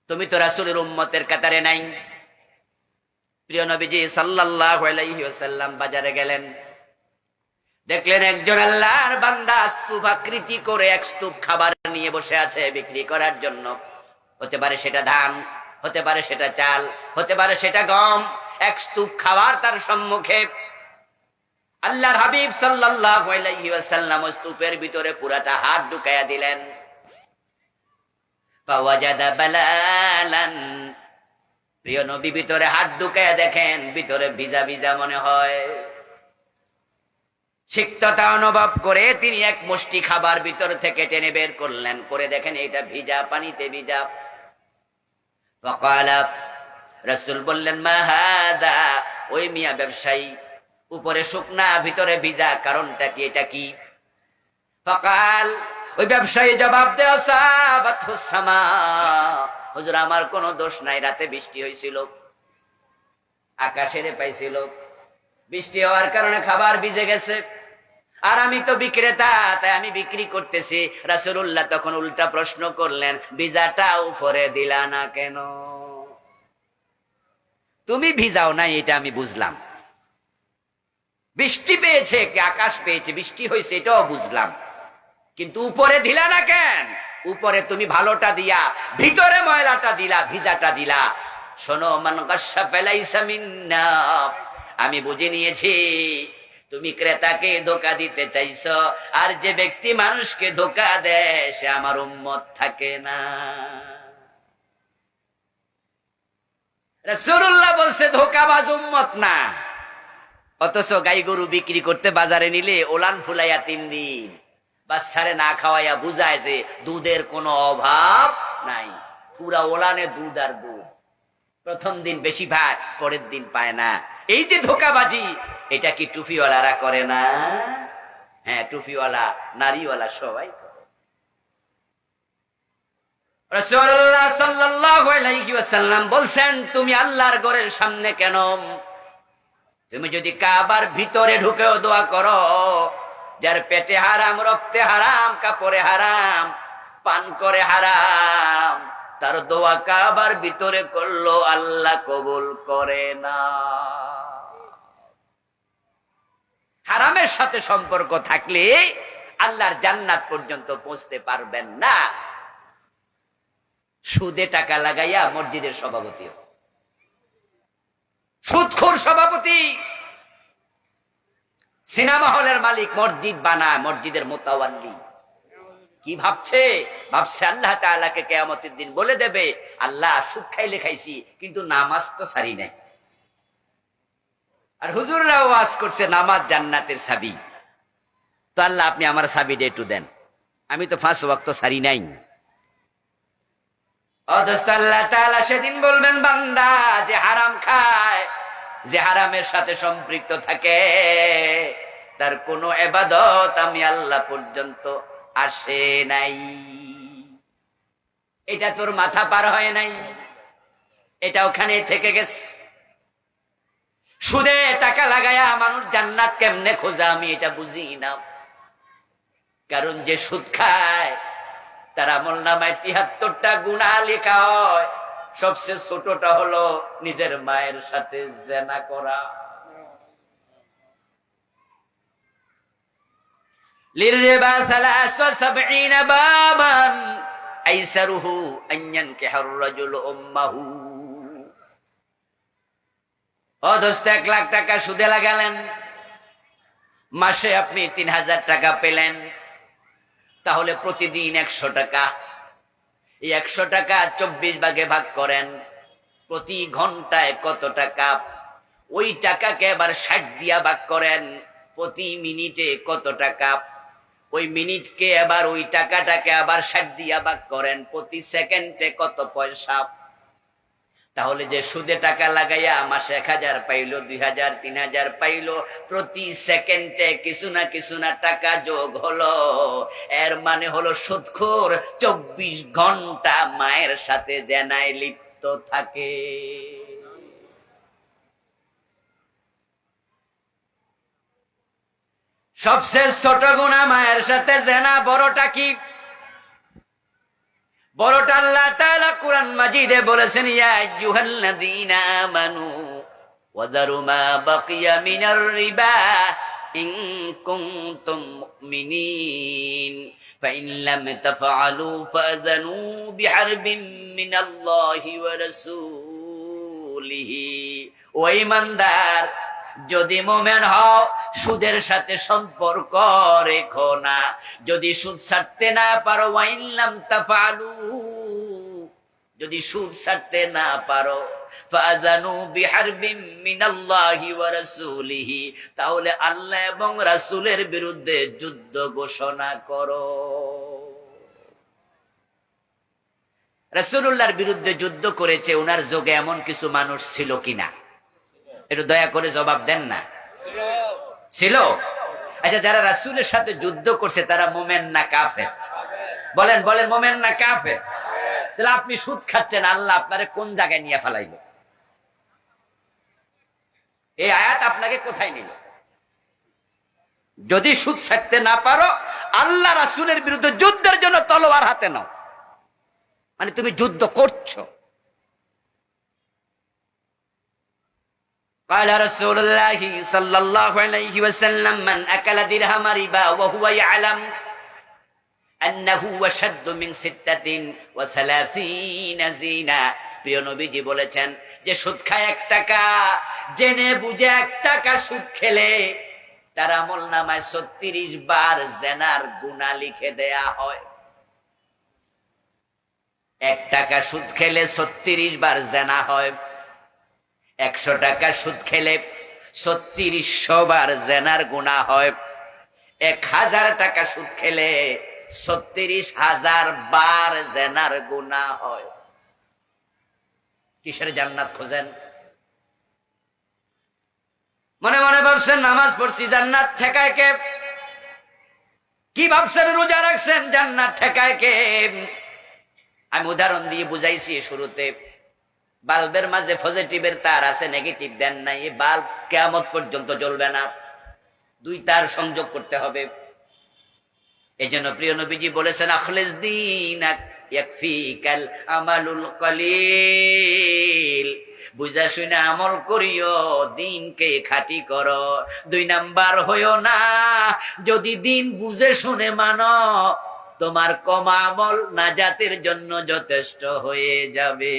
তুমি তো রাসূলের উম্মতের কাতারে নাই। প্রিয় নবীজি সাল্লাল্লাহু আলাইহি ওয়াসাল্লাম বাজারে গেলেন, দেখলেন একজন আল্লাহর বান্দা স্তূপ আকৃতি করে 1 স্তূপ খাবার নিয়ে বসে আছে বিক্রি করার জন্য। হতে পারে সেটা ধান, হতে পারে সেটা চাল, হতে পারে সেটা গম। 1 স্তূপ খাবার তার সম্মুখে। আল্লাহর হাবিব সাল্লাল্লাহু আলাইহি ওয়াসাল্লাম স্তূপের ভিতরে পুরাটা হাত ঢুকায়া দিলেন। ফাওয়াজাদা বালালান, প্রিয় নবী ভিতরে হাত ঢুকায়া দেখেন ভিতরে ভিজা ভিজা মনে হয়। সিক্ততা অনুভব করে তিনি 1 মুষ্টি খাবার ভিতর থেকে টেনে বের করলেন, করে দেখেন এটা ভিজা, পানিতে ভিজা। ফাকালা, রাসূল বললেন, মা হাদা? ওই মিয়া ব্যবসায়ী, উপরে শুকনা ভিতরে ভিজা, কারণটা কি? এটা কি? ফাকাল, ওই ব্যবসায়ী জবাব দেয়, সাবাতুস সামা, হুজুর আমার কোনো দোষ নাই, রাতে বৃষ্টি হয়েছিল, আকাশের পাইছিল, বৃষ্টি হওয়ার কারণে খাবার ভিজে গেছে, আর আমি তো বিক্রেতা, তাই আমি বিক্রি করতেছি। রাসূলুল্লাহ তখন উল্টা প্রশ্ন করলেন, ভিজাটা উপরে দিলা না কেন? তুমি ভিজাও নাই এটা আমি বুঝলাম, বৃষ্টি পেয়েছে কি আকাশ পেয়েছে, বৃষ্টি হয়েছে এটাও বুঝলাম, কিন্তু উপরে দিলা না কেন? উপরে তুমি ভালোটা দিয়া ভিতরে ময়লাটা দিলা, ভিজাটা দিলা। শোনো, মান গাশশা ফালাইসা মিন্না, আমি বুঝে নিয়েছি তুমি ক্রেতাকে ধোঁকা দিতে চাইছো, আর যে ব্যক্তি মানুষকে ধোঁকা দেয় সে আমার উম্মত থাকে না। রাসূলুল্লাহ বলছে ধোঁকাবাজ উম্মত না, অথচ গাই গরু বিক্রি করতে বাজারে নিলে ওলান ফুলাইয়া 3 দিন বাচ্চারে না খাওয়াইয়া বুঝায় যে দুধের কোনো অভাব নাই, পুরা ওলানে দুধ আর দুধ। প্রথম দিন বেশি ভাই, পরের দিন পায় না। এই যে ধোঁকাবাজি, এটা কি টুপিওয়ালারা করে না? হ্যাঁ, টুপিওয়ালা, নারীওয়ালা সবাই করে। রাসূলুল্লাহ সাল্লাল্লাহু আলাইহি ওয়াসাল্লাম বলছেন, তুমি আল্লাহর ঘরের সামনে কেন? তুমি যদি কাবার ভিতরে ঢুকেও দোয়া করো, যার পেটে হারাম, রক্তে হারাম, কাপড়ে হারাম, পান করে হারাম, তার দোয়া কাবার ভিতরে করলো আল্লাহ কবুল করে না। হারামের সাথে সম্পর্ক থাকলে আল্লাহর জান্নাত পর্যন্ত পৌঁছতে পারবেন না। সুদে টাকা লাগাইয়া মসজিদের সভাপতি, সুদখোর সভাপতি, সিনেমা হলের মালিক, মসজিদ বানায়, মসজিদের মোতাওয়াল্লি। কি ভাবছে? ভাবছে আল্লাহ তাআলাকে কিয়ামতের দিন বলে দেবে, আল্লাহ সুদ খাইলে খাইছি, কিন্তু নামাজ তো সারি নাই। আর হুজুররা ওয়াজ করছে নামাজ জান্নাতের চাবি। তো আল্লাহ আপনি আমার চাবিটা একটু দেন, আমি তো 5 ওয়াক্ত সারি নাই। আল্লাহ তাআলা সেদিন বলবেন, বান্দা যে হারাম খায়, যে হারামের সাথে সম্পৃক্ত থাকে, তার কোনো ইবাদত আমি আল্লাহ পর্যন্ত আসে নাই। এটা তোর মাথা পার হয় নাই, এটা ওখানে থেকে গেছে। সুদে টাকা লাগায়া মানুষ জান্নাত কেমনে খোঁজা, আমি এটা বুঝি না। কারণ যে সুদ খায় তার আমলনামায় 73টা গুনাহ লেখা হয়। সবচেয়ে ছোটটা হলো নিজের মায়ের সাথে জিনা করা। লিররিবা 73 বাবান আইসারুহু আন ইয়ানকিহার রাজুলু উম্মাহু। ও দোস্ত, 1 লাখ টাকা সুদে লাগালেন, মাসে আপনি 3000 টাকা পেলেন, তাহলে প্রতিদিন 100 টাকা। এই 100 টাকা 24 ভাগে ভাগ করেন, প্রতি ঘন্টায় কত টাকা? ওই টাকাকে আবার 60 দিয়া ভাগ করেন, প্রতি মিনিটে কত টাকা? ওই মিনিটকে আবার ওই টাকাটাকে আবার 60 দিয়া ভাগ করেন, প্রতি সেকেন্ডে কত পয়সা? তাহলে যে সুদে টাকা লাগাইয়া মাসে 1000 পাইলো, 2000, 3000 পাইলো, প্রতি সেকেন্ডে কিছু না টাকা যোগ হলো। এর মানে হলো সুদখোর 24 ঘন্টা মায়ের সাথে জেনায় লিপ্ত থাকে। সবচেয়ে ছোট গুনাহ মায়ের সাথে জেনা। বড়টা কি? বড়টা আল্লাহ তাআলা কুরআন মাজিদে বলেছেন, ইয়া আইয়ুহাল্লাযীনা আমানু ওয়াযারু মা বাকিয়া মিনার রিবা ইন কুনতুম মুমিনিন ফাইন লাম তাফআলু ফাযানু বিহারবিন মিনাল্লাহি ওয়া রাসূলিহি। ও ঈমানদার, যদি মুমিন হও, সুদের সাথে সম্পর্ক রেখো না। যদি সুদ ছাড়তে না পারো, ওয়াইল্লাম তাফআলু, যদি সুদ ছাড়তে না পারো, ফাযানু বিহারবিন মিনাল্লাহি ওয়া রাসূলিহি, তাহলে আল্লাহ এবং রাসূলের বিরুদ্ধে যুদ্ধ ঘোষণা করো। রাসূলুল্লাহর বিরুদ্ধে যুদ্ধ করেছে, ওনার যুগে এমন কিছু মানুষ ছিল কিনা? একটু দয়া করে জবাব দেন না। ছিল? আচ্ছা, যারা রাসূলের সাথে যুদ্ধ করছে তারা মুমিন না কাফের? বলেন বলেন, মুমিন না কাফের? তাহলে আপনি সুদ খাচ্ছেন, আল্লাহ আপনারে কোন জায়গায় নিয়ে ফেলাইল? এই আয়াত আপনাকে কোথায় নিল? যদি সুদ ছাড়তে না পারো, আল্লাহ রাসূলের বিরুদ্ধে যুদ্ধের জন্য তলোয়ার হাতে নাও, মানে তুমি যুদ্ধ করছো। قال رسول الله صلى الله عليه وسلم من أكل درهم ربا وهو يعلم أنه أشد من 36 زنا। প্রিয় নবীজি বলেছেন যে সুদ খায় 1 টাকা, জেনে বুঝে 1 টাকা সুদ খেলে তার আমলনামায় 36 বার জিনার গুনাহ লিখে দেয়া হয়। 1 টাকা সুদ খেলে 36 বার জিনা হয়। 100 টাকা সুদ খেলে 3600 বার জিনার গুনাহ হয়। 1000 টাকা সুদ খেলে 36000 বার জিনার গুনাহ হয়। কিসের জান্নাত খোঁজেন? মনে মনে ভাবছেন নামাজ পড়ছি, জান্নাত ঠেকায় কে? কি ভাবছেন রোজা রাখছেন, জান্নাত ঠেকায় কে? আমি উদাহরণ দিয়ে বুঝাইছি শুরুতে, বাল্বের মাঝে পজিটিভের তার আছে, নেগেটিভ দেন নাই, এই বাল্ব কিয়ামত পর্যন্ত জ্বলবে না, দুই তার সংযোগ করতে হবে। এই জন্য প্রিয় নবীজি বলেছেন, আখলিস দীনাক ইয়াকফিকাল আমালুল কলিল, বুঝা শুনে আমল করিও, দিনকে খাঁটি করো। 2 নাম্বার হইও না, যদি দিন বুঝে শুনে মানো, তোমার কম আমল নাজাতের জন্য যথেষ্ট হয়ে যাবে।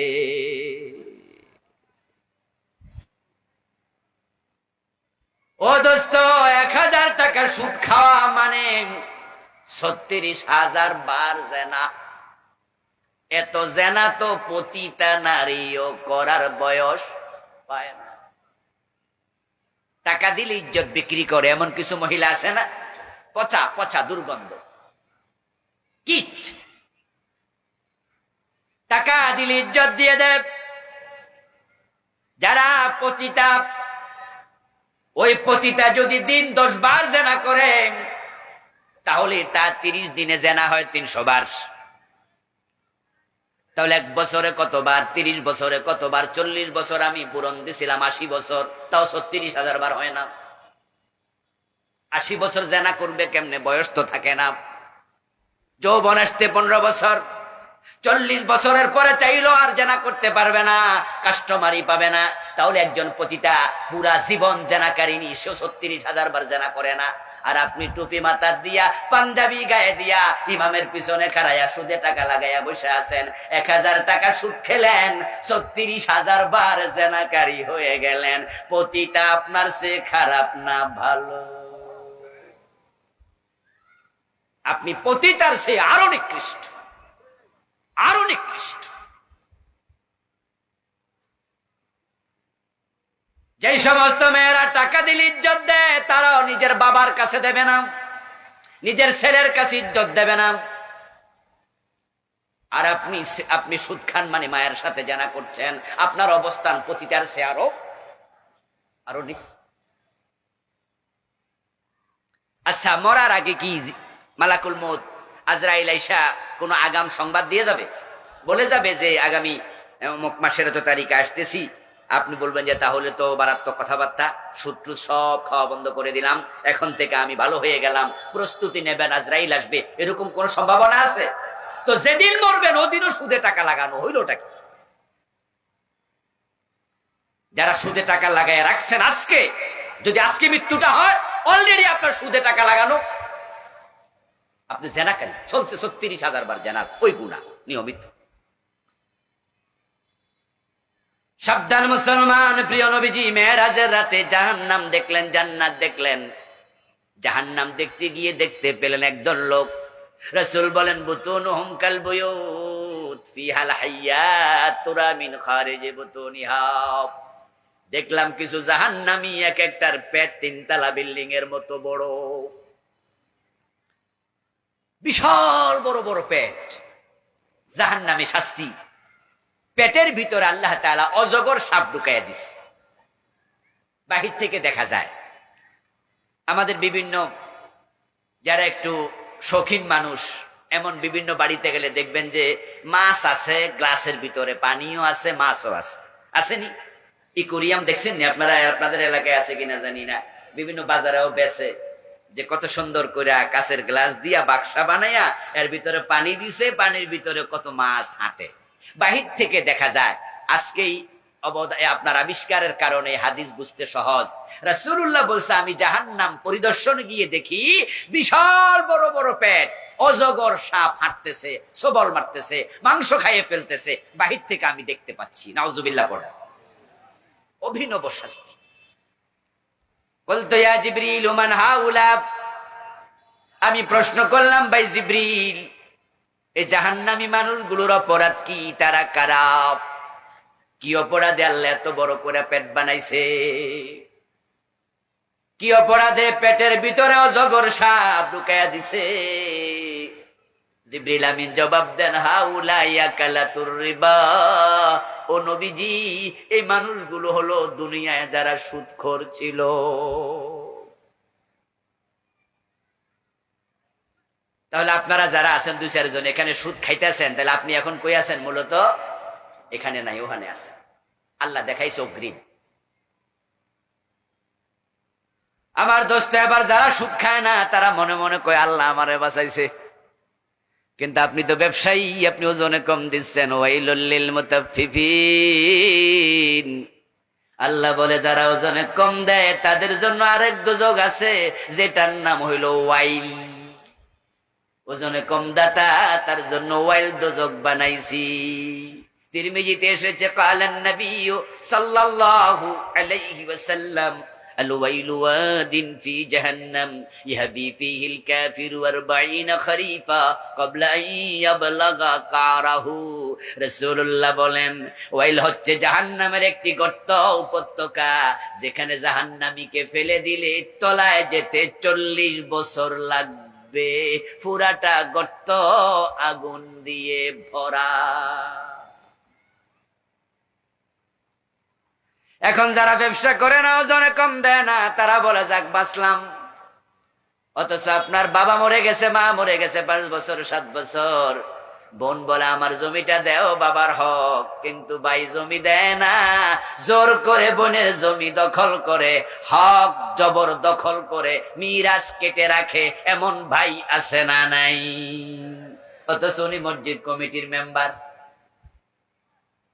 ও দোস্ত, 1000 টাকা সুদ খাওয়া মানে 36,000 বার জেনা। এত জেনা তো পতিতা নারীও করার বয়স পায় না। টাকা দিলে ইজ্জত বিক্রি করে এমন কিছু মহিলা আছে না? পচা পচা দুর্গন্ধ, কিট। টাকা দিলে ইজ্জত দিয়ে দেয়। যারা পতিতা, ওই পতিতা যদি দিন 10 বার জেনা করে, তাহলে তার 30 দিনে জেনা হয় 300 বার। তাহলে 1 বছরে কতবার? 30 বছরে কতবার? 40 বছর আমি পূরণ দিছিলাম, 80 বছর, তাও 36,000 বার হয় না। 80 বছর জেনা করবে কেমনে? বয়স তো থাকে না। যৌবন আসতে 15 বছর, 40 বছরের পরে চাইলেও আর জেনা করতে পারবে না, কাস্টমারই পাবে না। তাহলে একজন পতিতা পুরা জীবন জেনাকারিনী, 36,000 বার জেনা করে না। আর আপনি টুপি মাথার দিয়া, পাঞ্জাবি গায়ে দিয়া, ইমামের পিছনে খাড়াইয়া সুদে টাকা লাগাইয়া বসে আছেন। 1000 টাকা সুদ খেলেন, 36,000 বার জেনাকারী হয়ে গেলেন। পতিতা আপনার চেয়ে খারাপ না ভালো? আপনি পতিতার চেয়ে আরো নিকৃষ্ট, আরো নিকৃষ্ট। যেই সমস্ত মেয়েরা টাকা দিলে ইজ্জত দেয়, তারাও নিজের বাবার কাছে দেবে না, নিজের ছেলের কাছে ইজ্জত দেবে না। আর আপনি সুদ খান মানে মায়ের সাথে জানা করছেন, আপনার অবস্থান পতিতার চেয়ে আরো আরো নিচ। আচ্ছা, মরার আগে কি মালাকুল মউত আজরাইল আইসা কোনো আগাম সংবাদ দিয়ে যাবে? বলে যাবে যে আগামী অমুক মাসের এত তারিখে আসতেছি। আপনি বলবেন যে তাহলে তো মারাত্মক কথাবার্তা, সূত্র সব খাওয়া বন্ধ করে দিলাম, এখন থেকে আমি ভালো হয়ে গেলাম, প্রস্তুতি নেবেন, আজরাইল আসবে, এরকম কোন সম্ভাবনা আছে? তো যেদিন মরবেন ওদিনও সুদে টাকা লাগানো হইলটা কি? যারা সুদে টাকা লাগায় রাখছেন, আজকে যদি আজকে মৃত্যুটা হয়, অলরেডি আপনার সুদে টাকা লাগানো। আপনি জেনাকারী, চলছে 36,000 বার জেনার ওই গুনাহ নিয়মিত। সাবধান মুসলমান। প্রিয় নবীজি মেরাজের রাতে জাহান্নাম দেখলেন, জান্নাত দেখলেন। জাহান্নাম দেখতে গিয়ে দেখতে পেলেন একদল লোক। রাসূল বলেন, বুতুনুহুম কাল বুয়ুত ফিহাল হাইয়াত তুরা মিন খারিজি বুতুনিহা। দেখলাম কিছু জাহান্নামী, এক একটার পেট 3 তলা বিল্ডিং এর মতো বড়, বিশাল বড় বড় পেট। জাহান্নামী শাস্তি, পেটের ভিতরে আল্লাহ তাআলা অজগর সাপ ঢুকাইয়া দিছে। বাহির থেকে দেখা যায়। আমাদের বিভিন্ন যারা একটু শৌখিন মানুষ, এমন বিভিন্ন বাড়িতে গেলে দেখবেন যে মাছ আছে গ্লাসের ভিতরে, পানিও আছে, মাছও আছে। আসেনি? ইকুরিয়াম দেখছেন নি আপনারা? আপনাদের এলাকায় আছে কিনা জানি না। বিভিন্ন বাজারেও বেচে, যে কত সুন্দর করে কাঁচের গ্লাস দিয়া বাক্সা বানাইয়া এর ভিতরে পানি দিছে, পানির ভিতরে কত মাছ হাঁটে। বাহির থেকে দেখা যায়। আজকেই আপনার আবিষ্কারের কারণে হাদিস বুঝতে সহজ। রাসূলুল্লাহ বলছে, আমি জাহান্নাম পরিদর্শনে গিয়ে দেখি বিশাল বড় বড় পেট, অজগর সাপ হাঁটতেছে, সবল মারতেছে, মাংস খাইয়ে ফেলতেছে। বাহির থেকে আমি দেখতে পাচ্ছি। নাউজুবিল্লাহ পড়া। অভিনব শাস্তি। বলতো, ইয়া জিবরিল মান হাউলা। আমি প্রশ্ন করলাম, ভাই জিবরিল, এই জাহান্নামী মানুষগুলোর অপরাধ কি? তারা কারা? কি অপরাধে আল্লাহ এত বড় করে পেট বানাইছে? কি অপরাধে পেটের ভিতরে অজগর সাপ ঢুকাইয়া দিছে? জিবরিল আমিন জবাব দেন, হাউলা ইয়াকালাতুর রিবা। ও নবীজি, এই মানুষগুলো হলো দুনিয়ায় যারা সুদখোর ছিল। তাহলে আপনারা যারা আছেন 2-4 জন এখানে সুদ খাইতেছেন, তাহলে আপনি এখন কই আছেন? মূলত এখানে নাই, ওখানে আছেন। আল্লাহ দেখাইছে অগ্রিম। আমার দোস্ত, এবার যারা সুদ খায় না তারা মনে মনে কয় আল্লাহ আমারে বাঁচাইছে, কিন্তু আপনি তো ব্যবসায়ী, আপনি ওজনে কম দিচ্ছেন। ওয়াইলুল লিল মুতাফফিফিন, আল্লাহ বলে যারা ওজনে কম দেয় তাদের জন্য আরেক দোজখ আছে, যেটার নাম হইল ওয়াইল। ওজনে কম দাতা, তার জন্য ওয়াইল দোজখ বানাইছি। তিরমিজিতে এসেছে কালান নবী সাল্লাল্লাহু আলাইহি ওয়াসাল্লাম الويل واد في جهنم يهبي فيه الكافر 40 خريفا قبل أن يبلغ قعره। রাসূলুল্লাহ বলেন, ওয়াইল হচ্ছে জাহান্নামের একটি গর্ত, উপত্যকা, যেখানে জাহান্নামীকে ফেলে দিলে তলায় যেতে 40 বছর লাগবে। পুরাটা গর্ত আগুন দিয়ে ভরা। এখন যারা ব্যবসা করে না, ওজনে কম দেয় না, তারা বলে যাক বাঁচলাম। অথচ আপনার বাবা মরে গেছে, মা মরে গেছে 5 বছর 7 বছর, বোন বলে আমার জমিটা দেও, বাবার হক, কিন্তু ভাই জমি দেয় না, জোর করে বোনের জমি দখল করে, হক জবর দখল করে মিরাজ কেটে রাখে। এমন ভাই আছে না নাই? অথচ উনি মসজিদ কমিটির মেম্বার,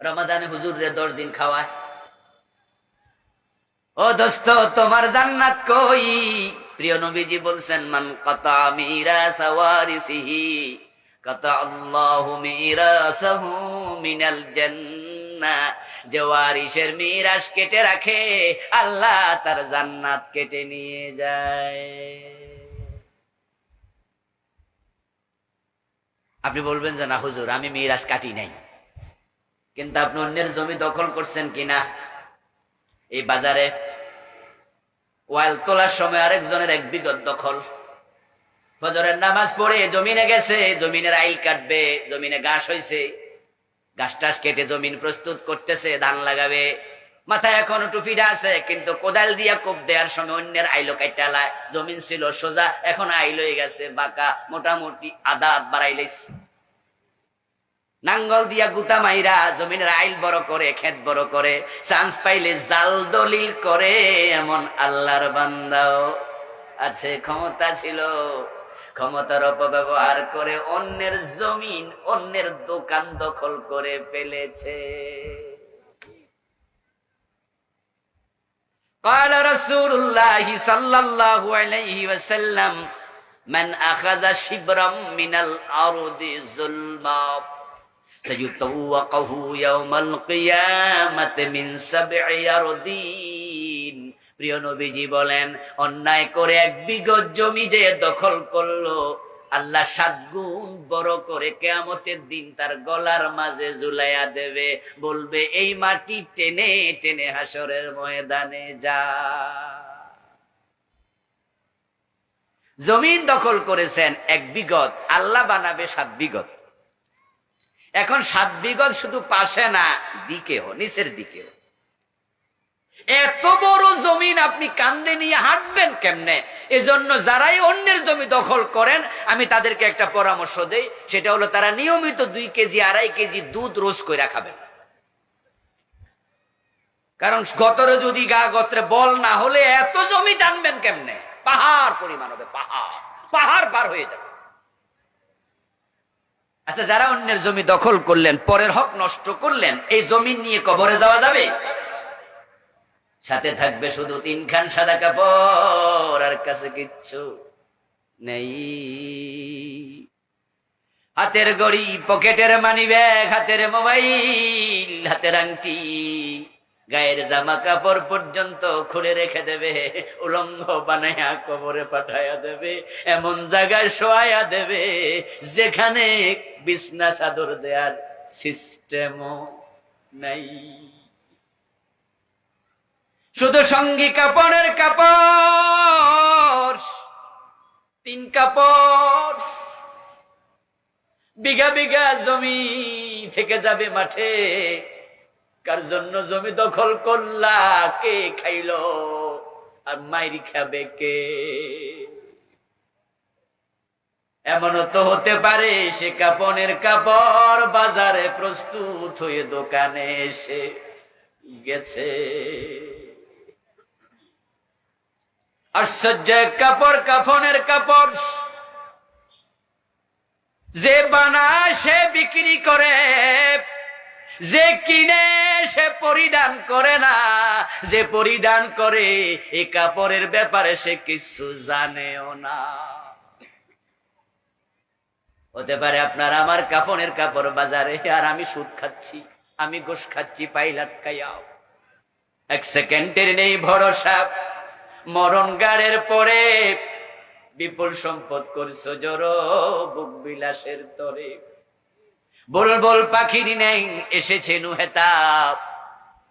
রমাদানে হুজুরে 10 দিন খাওয়ায়। ও দোস্ত, তোমার জান্নাত কই? প্রিয় নবীজি বলছেন, মান কাতা মিরাস ওয়ারিসিহি কাতা আল্লাহু মিরাসাহু মিনাল জান্নাহ। যে ওয়ারিসের মিরাস কেটে রাখে, আল্লাহ তার জান্নাত কেটে নিয়ে যায়। আপনি বলবেন যে না হুজুর, আমি মিরাস কাটি নাই, কিন্তু আপনি অন্যের জমি দখল করছেন কিনা? এই বাজারে ওয়াইল তোলার সময় আরেকজনের 1 বিঘত দখল। ফজরের নামাজ পড়ে জমিনে গেছে, জমিনের আইল কাটবে, জমিনে ঘাস হয়েছে, ঘাস টাস কেটে জমিন প্রস্তুত করতেছে, ধান লাগাবে। মাথায় এখনো টুপিটা আছে, কিন্তু কোদাল দিয়া কোপ দেওয়ার সময় অন্যের আইলো কাটালায়। জমিন ছিল সোজা, এখন আইল হয়ে গেছে বাঁকা, মোটামুটি আধা হাত বাড়াই লাইছে। নাঙ্গল দিয়া গুতা মাইরা জমিনের আইল বড় করে, ক্ষেত বড় করে, চান্স পাইলে জাল দলিল করে। এমন আল্লাহর বান্দাও আছে, ক্ষমতা ছিল, ক্ষমতার অপব্যবহার করে অন্যের জমিন, অন্যের দোকান দখল করে ফেলেছে। قال رسول الله صلى الله عليه وسلم من أخذ شبرا من الأرض ظلما سيطوقه يوم القيامة من 7 أراضين। প্রিয় নবীজি বলেন, অন্যায় করে 1 বিঘত জমি যে দখল করলো, আল্লাহ 7 গুণ বড় করে কিয়ামতের দিন তার গলার মাঝে ঝুলাইয়া দেবে, বলবে এই মাটি টেনে টেনে হাসরের ময়দানে যা। জমিন দখল করেছেন 1 বিঘত, আল্লাহ বানাবে 7 বিঘত। এখন 7 বিঘত শুধু পাশে না, দিকেও, নিচের দিকেও। এত বড় জমিন আপনি কান্দে নিয়ে হাঁটবেন কেমনে? এজন্য যারাই অন্যের জমি দখল করেন, আমি তাদেরকে একটা পরামর্শ দেই, সেটা হলো তারা নিয়মিত 2 কেজি 2.5 কেজি দুধ রোজ করে খাবেন। কারণ গতরে যদি গা গত্রে বল না হলে এত জমি টানবেন কেমনে? পাহাড় পরিমাণ হবে, পাহাড়, পাহাড় পার হয়ে যাবে। আচ্ছা, যারা অন্যের জমি দখল করলেন, পরের হক নষ্ট করলেন, এই জমি নিয়ে কবরে যাওয়া যাবে? সাথে থাকবে শুধু 3 খান সাদা কাপড়, আর কাছে কিচ্ছু নেই। হাতের ঘড়ি, পকেটের মানি ব্যাগ, হাতের মোবাইল, হাতের আংটি, গায়ের জামা কাপড় পর্যন্ত খুলে রেখে দেবে, উলঙ্গ বানাইয়া কবরে পাঠাইয়া দেবে, এমন জায়গায় শোয়াইয়া দেবে যেখানে বিছনা চাদর দেওয়ার সিস্টেমও নাই। শুধু সঙ্গী কাপড়ের কাপড়, 3 কাপড়, বিঘা বিঘা জমি থেকে যাবে মাঠে। কার জন্য জমি দখল করলা? কে খাইলো আর মাইরি খাবে কে? এমনও তো হতে পারে সে কাপনের কাপড় বাজারে প্রস্তুত হয়ে দোকানে এসে গেছে। আশ্চর্য কাপড়, কাফনের কাপড় যে বানায় সে বিক্রি করে, যে কিনে সে পরিধান করে না, যে পরিধান করে এই কাপড়ের ব্যাপারে সে কিছু জানেও না। হতে পারে আপনার আমার কাফনের কাপড় বাজারে, আর আমি সুদ খাচ্ছি, আমি ঘুষ খাচ্ছি পাইলাট খাইয়াও। এক সেকেন্ডের নেই ভরসা, মরণ গাড়ের পরে বিপুল সম্পদ করছো জড়ো বুক বিলাসের তরে। বুলবুল পাখির নেই এসেছে নুহেতাব,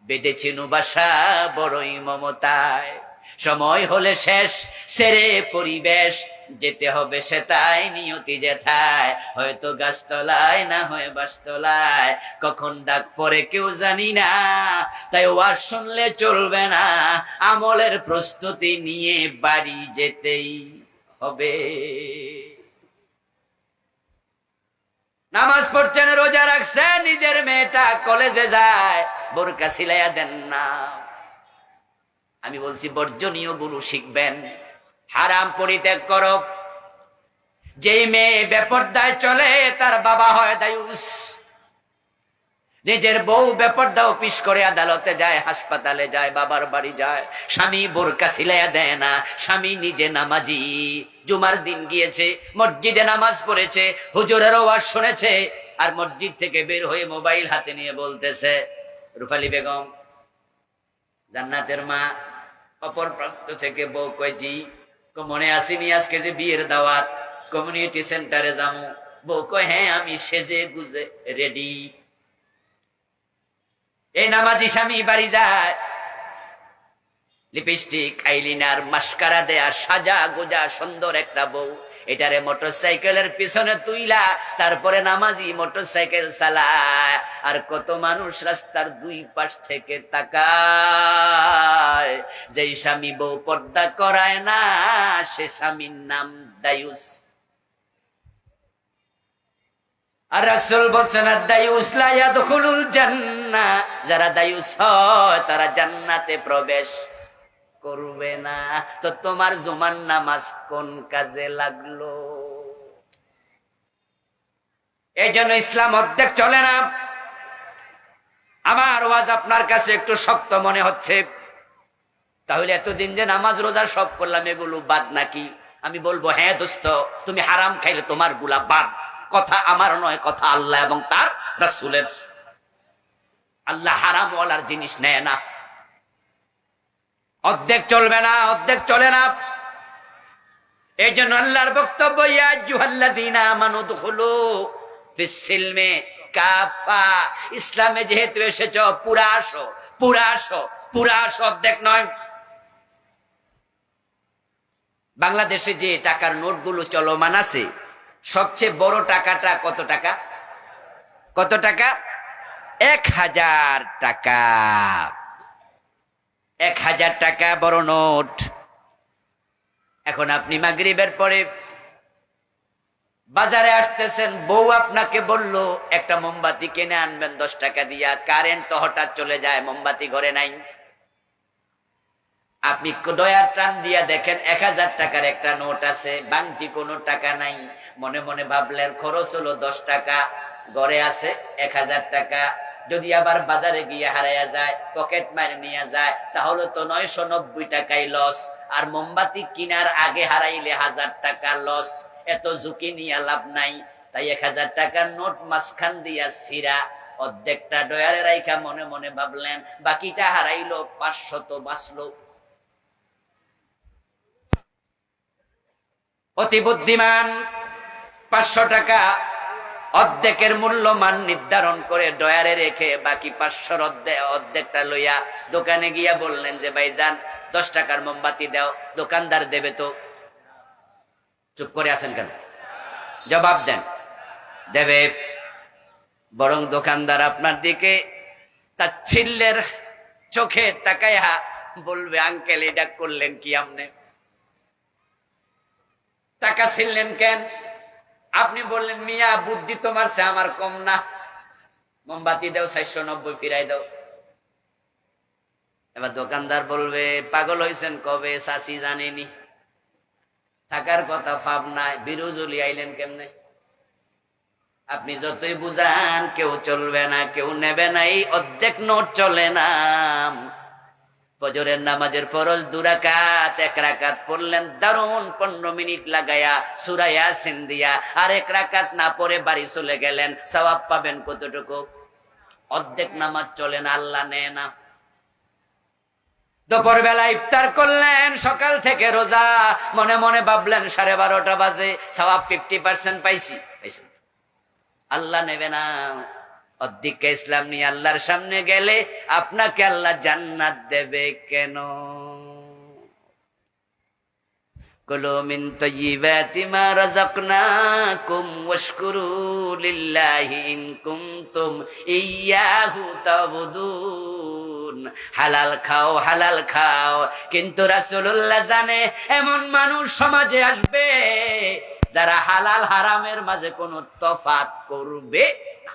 বেঁধেছে বাসা বড়ই মমতায়। সময় হলে শেষ সেরে পরিবেশ, যেতে হবে সে তাই নিয়তি যেথায়। হয়তো গাছতলায় না হয় বাসতলায়, কখন ডাক পরে কেউ জানি না। তাই ওয়াজ শুনলে চলবে না, আমলের প্রস্তুতি নিয়ে বাড়ি যেতেই হবে। নামাজ পড়ছেন, রোজা রাখছেন, নিজের মেয়েটা কলেজে যায়, বোরকা সিলাইয়া দেন না। আমি বলছি বর্জনীয় গুরু শিখবেন, হারাম পরিত্যাগ করো। যেই মেয়ে বেপরদায় চলে তার বাবা হয় দায়ুস। নিজের বউ বেপরদা অফিস করে আদালতে যায়, হাসপাতালে যায়, বাবার বাড়ি যায়, স্বামী বোরকা সিলাইয়া দেয় না। স্বামী নিজে নামাজি, জুমার দিন গিয়েছে, মসজিদে নামাজ পড়েছে, হুজুরের ওয়াজ শুনেছে, আর মসজিদ থেকে বের হয়ে মোবাইল হাতে নিয়ে বলতেছে, রূপালী বেগম জান্নাতের মা, অপর প্রান্ত থেকে বউ কয় জি, মনে আসিনি আজকে যে বিয়ের দাওয়াত, কমিউনিটি সেন্টারে যাবো। বউ কয় হ্যাঁ আমি সেজে গুজে রেডি। এই নামাজি স্বামী বাড়ি যায়, লিপস্টিক, আইলিনার, মাস্কারা দেয়া, সাজা গোজা সুন্দর একটা বউ। এটারে মোটরসাইকেলের পিছনে তুইলা তারপরে নামাজি মোটরসাইকেল চালায়। আর কত মানুষ রাস্তার দুই পাশ থেকে তাকায়। যেই স্বামী বউ পর্দা করায় না সে স্বামীর নাম দায়ুস। আর রাসূল বলছেন দায়ুস লা ইয়াদখুলুল জান্নাহ, যারা দায়ুস হয় তারা জান্নাতে প্রবেশ করবে না। তো তোমার জুমার নামাজ কোন কাজে লাগলো? এই জন্য ইসলাম অর্ধেক চলে না। আমার ওয়াজ আপনার কাছে একটু শক্ত মনে হচ্ছে, তাহলে এতদিন যে নামাজ রোজা সব করলাম এগুলো বাদ নাকি? আমি বলবো হ্যাঁ দোস্ত, তুমি হারাম খাইলে তোমার গুলা বাদ। কথা আমার নয়, কথা আল্লাহ এবং তার রাসূলের। আল্লাহ হারাম ওয়ালার জিনিস নেয় না। অর্ধেক চলবে না, অর্ধেক চলে না। এই জন্য আল্লাহর বক্তব্য, ইয়া আইয়ুহাল্লাযীনা আমানু দুখুলু ফিস-সিলমি কাফা, ইসলামে যেহেতু এসেছো পুরা আসো, পুরা আসো, পুরা আসো, অর্ধেক নয়। বাংলাদেশে যে টাকার নোটগুলো চলমান আছে, সবচেয়ে বড় টাকাটা কত টাকা? কত টাকা? 1000 টাকা। 1000 টাকা বড় নোট। এখন আপনি মাগরিবের পরে বাজারে আসতেছেন, বউ আপনাকে বলল একটা মোমবাতি কিনে আনবেন 10 টাকা দিয়া। কারেন্ট তো হঠাৎ চলে যায়, মোমবাতি ঘরে নাই। আপনি দয়ার টান দিয়া দেখেন 1000 টাকার একটা নোট আছে, বাংটি কোনো টাকা নাই। মনে মনে ভাবলেন খরচ হলো 10 টাকা, ঘরে আছে 1000 টাকা। যদি আবার বাজারে গিয়ে হারাইয়া যায়, পকেট মারে নিয়ে যায়, তাহলে তো 990 টাকাই লস। আর মোমবাতি কিনার আগে হারাইলে 1000 টাকা লস। এত ঝুঁকি নিয়ে লাভ নাই। তাই 1000 টাকার নোট মাঝখান দিয়া ছিঁড়া, অর্ধেকটা ডয়ারে রাইখা মনে মনে ভাবলেন বাকিটা হারাইলো, 500 তো বাঁচলো। অতি বুদ্ধিমান 500 টাকা অর্ধেকের মূল্যমান নির্ধারণ করে ডয়ারে রেখে বাকি 500 অর্ধেকটা লইয়া দোকানে গিয়া বললেন যে ভাইজান 10 টাকার মোমবাতি দাও। দোকানদার দেবে তো? চুপ করে আছেন কেন? জবাব দেন। দেবে। বরং দোকানদার আপনার দিকে তাচ্ছিল্যের চোখে তাকাইয়া বলবে, আঙ্কেল এটা করলেন কি? আপনি টাকা ছিলেন কেন? আপনি বললেন মিয়া বুদ্ধি তোমার সে আমার কম না, মোমবাতি দাও 490 ফিরাই দাও। এবার দোকানদার বলবে পাগল হয়েছেন কবে, চাষি জানেনি, থাকার কথা ভাব নাই, বিরুজুলি আইলেন কেমনে? আপনি যতই বুঝান কেউ চলবে না, কেউ নেবে না, এই অর্ধেক নোট চলে না। ফজরের নামাজের ফরজ 2 রাকাত, 1 রাকাত পড়লেন দারুন 15 মিনিট লাগায়া সূরা ইয়াসিন দিয়া, আর 1 রাকাত না পড়ে বাড়ি চলে গেলেন, সওয়াব পাবেন কতটুকু? অর্ধেক নামাজ চলে না, আল্লাহ নেয় না। দুপুর বেলা ইফতার করলেন, সকাল থেকে রোজা, মনে মনে ভাবলেন 12:30 বাজে, সওয়াব 50% পাইছি, আল্লাহ নেবে না। অর্ধেক ইসলাম নিয়ে আল্লাহর সামনে গেলে আপনাকে আল্লাহ জান্নাত দেবে কেন? কুলু মিন তাইয়্যিবাতি মা রাযাকনাকুম ওয়াশকুরু লিল্লাহি ইন কুনতুম ইয়্যাহু তা'বুদুন। হালাল খাও, হালাল খাও, কিন্তু রাসূলুল্লাহ জানে এমন মানুষ সমাজে আসবে যারা হালাল হারামের মাঝে কোনো তফাৎ করবে না।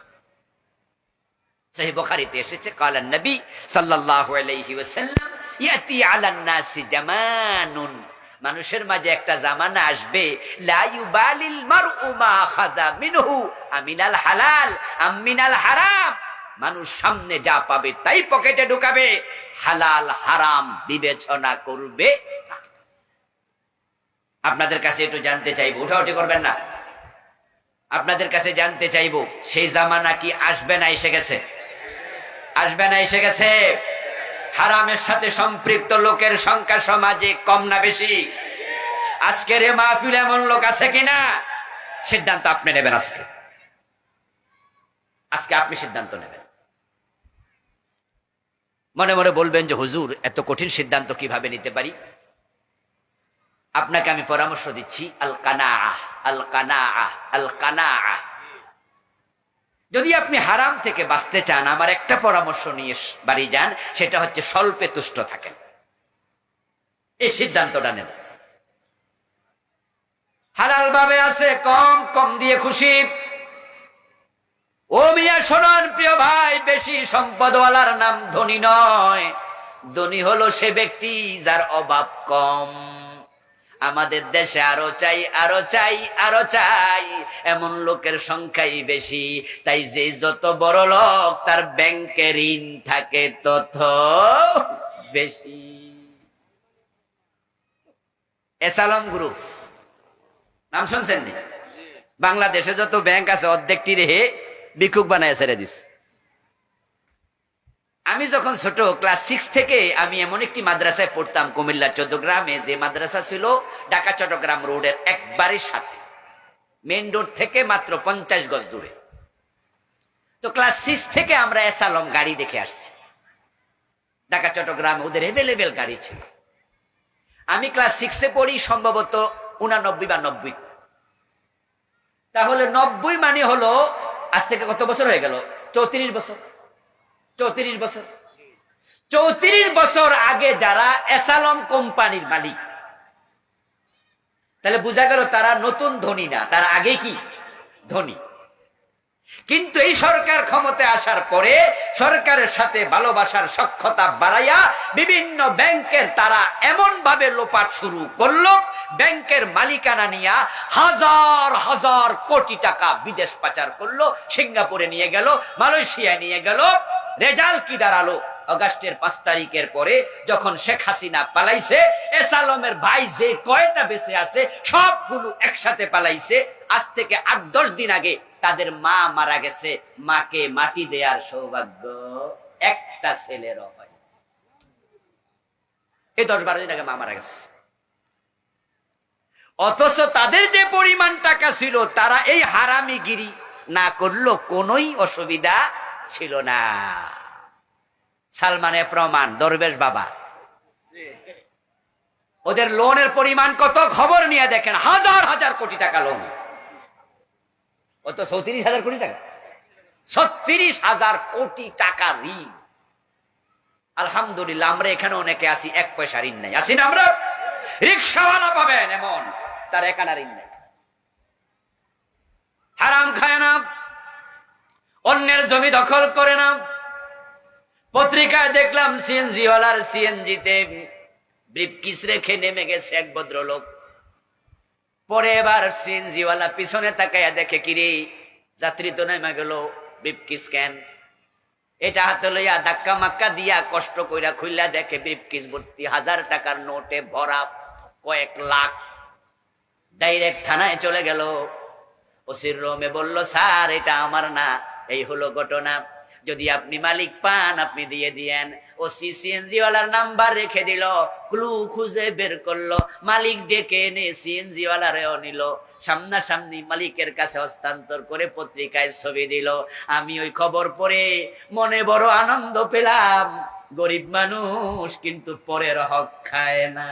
সহিহ বুখারীতে এসেছে ক্বালান নবী সাল্লাল্লাহু আলাইহি ওয়াসাল্লাম ইয়াতি আলান নাসি জামানুন, মানুষের মাঝে একটা জামানা আসবে, লা ইউবালিল মারউ মা খাযা মিনহু আমিনাল হালাল আমিনাল হারাম। মানুষ সামনে যা পাবে তাই পকেটে ঢুকাবে, হালাল হারাম বিবেচনা করবে না। আপনাদের কাছে একটু জানতে চাইবো, উঠাউঠি করবেন না, আপনাদের কাছে জানতে চাইবো সেই জামানা কি আসবে না এসে গেছে? আসবে না এসে গেছে? হারামের সাথে সম্পৃক্ত লোকের সংখ্যা সমাজে কম না বেশি? আজকের এই মাহফিলে এমন লোক আছে কিনা? সিদ্ধান্ত আপনি নেবেন। আজকে আপনি সিদ্ধান্ত নেবেন। মনে মনে বলবেন যে হুজুর এত কঠিন সিদ্ধান্ত কিভাবে নিতে পারি? আপনাকে আমি পরামর্শ দিচ্ছি, আল কানাআহ, আল কানাআহ, আল কানাআহ। যদি আপনি হারাম থেকে বাঁচতে চান, আমার একটা পরামর্শ নিয়ে বাড়ি যান, সেটা হচ্ছে স্বল্পে তুষ্ট থাকেন। এই সিদ্ধান্তটা নেন। হালাল ভাবে আছে, কম কম দিয়ে খুশি। ও মিয়া শোনান প্রিয় ভাই, বেশি সম্পদওয়ালার নাম ধনী নয়, ধনী হলো সে ব্যক্তি যার অভাব কম। আমাদের দেশে আরো চাই, আরো চাই, আরো চাই, এমন লোকের সংখ্যাই বেশি। তাই যে যত বড় লোক তার ব্যাংকে ঋণ থাকে তত বেশি। এসালম গ্রুপ নাম শুনছেন? বাংলাদেশে যত ব্যাংক আছে অর্ধেকটি রেহে ভিক্ষুক বানায় ছেড়ে দিস। আমি যখন ছোট ক্লাস 6 থেকে আমি এমন একটি মাদ্রাসায় পড়তাম কুমিল্লা চৌদ্দগ্রামে, যে মাদ্রাসা ছিল ঢাকা চট্টগ্রাম রোডের একবারের সাথে, মেইন রোড থেকে মাত্র 50 গজ দূরে। তো ক্লাস 6 থেকে আমরা এসালম গাড়ি দেখে আসছি ঢাকা চট্টগ্রামে, ওদের এভেলেবেল গাড়ি ছিল। আমি ক্লাস 6-এ পড়ি, সম্ভবত 89 বা 90। তাহলে 90 মানে হলো আজ থেকে কত বছর হয়ে গেল? 34 বছর। 34 বছর। 34 বছর আগে যারা এসালম কোম্পানির মালিক, তাহলে বোঝা গেল তারা নতুন ধনী না, তার আগে কি ধনী। কিন্তু এই সরকার ক্ষমতায় আসার পরে সরকারের সাথে ভালোবাসার সখ্যতা বাড়াইয়া বিভিন্ন ব্যাংকের তারা এমন ভাবে লোপাট শুরু করলো, ব্যাংকের মালিকানা নিয়া হাজার হাজার কোটি টাকা বিদেশ পাচার করলো, সিঙ্গাপুরে নিয়ে গেল, মালয়েশিয়ায় নিয়ে গেল। রেজাল্ট কি দাঁড়ালো? আগস্টের 5 তারিখের পরে যখন শেখ হাসিনা পালাইছে, এসালমের ভাই যে কয়টা বেঁচে আছে সবগুলো একসাথে পালাইছে। আজ থেকে 8-10 দিন আগে তাদের মা মারা গেছে, মাকে মাটি দেওয়ার সৌভাগ্য একটা ছেলেরও হয়। এই 10-12 দিন আগে মা মারা গেছে। অথচ তাদের যে পরিমাণ টাকা ছিল, তারা এই হারামিগিরি না করলো কোনোই অসুবিধা ছিল না। সালমানের প্রমাণ, দরবেশ বাবা, ওদের লোনের পরিমাণ কত খবর নিয়ে দেখেন, হাজার হাজার কোটি টাকা লোন। কত? 34,000 কোটি টাকা। 36,000 কোটি টাকা ঋণ। আলহামদুলিল্লাহ, আমরা এখানে অনেকে আছি 1 পয়সা ঋণ নাই, আছি না? আমরা রিক্সাওয়ালা পাবেন এমন, তার একানা ঋণ নেই। হারাম খায় না, অন্যের জমি দখল করে না। পত্রিকায় দেখলাম সিএনজি ওয়ালার সিএনজিতে ব্রিফকেস রেখে নেমে গেছে এক ভদ্রলোক। পরে এবার সিএনজি ওয়ালা পিছনে তাকাইয়া দেখে, কিরে যাত্রী তো নেমে গেল, ব্রিফকেস কেন? এটা হাতে লইয়া ধাক্কা মাক্কা দিয়া কষ্ট কইরা খুললা দেখে ব্রিফকেস ভর্তি 1000 টাকার নোটে ভরা, কয়েক লাখ। ডাইরেক্ট থানায় চলে গেল। ওসির রুমে বলল, স্যার এটা আমার না, এই হলো ঘটনা, যদি আপনি মালিক পান আপনি দিয়ে দিয়েন। ওসি সিএনজি ওয়ালার নাম্বার রেখে দিল, ক্লু খুঁজে বের করলো, মালিক ডেকে এনে সিএনজি ওয়ালারেও নিল, সামনাসামনি মালিকের কাছে হস্তান্তর করে পত্রিকায় ছবি দিল। আমি ওই খবর পড়ে মনে বড় আনন্দ পেলাম। গরিব মানুষ কিন্তু পরের হক খায় না।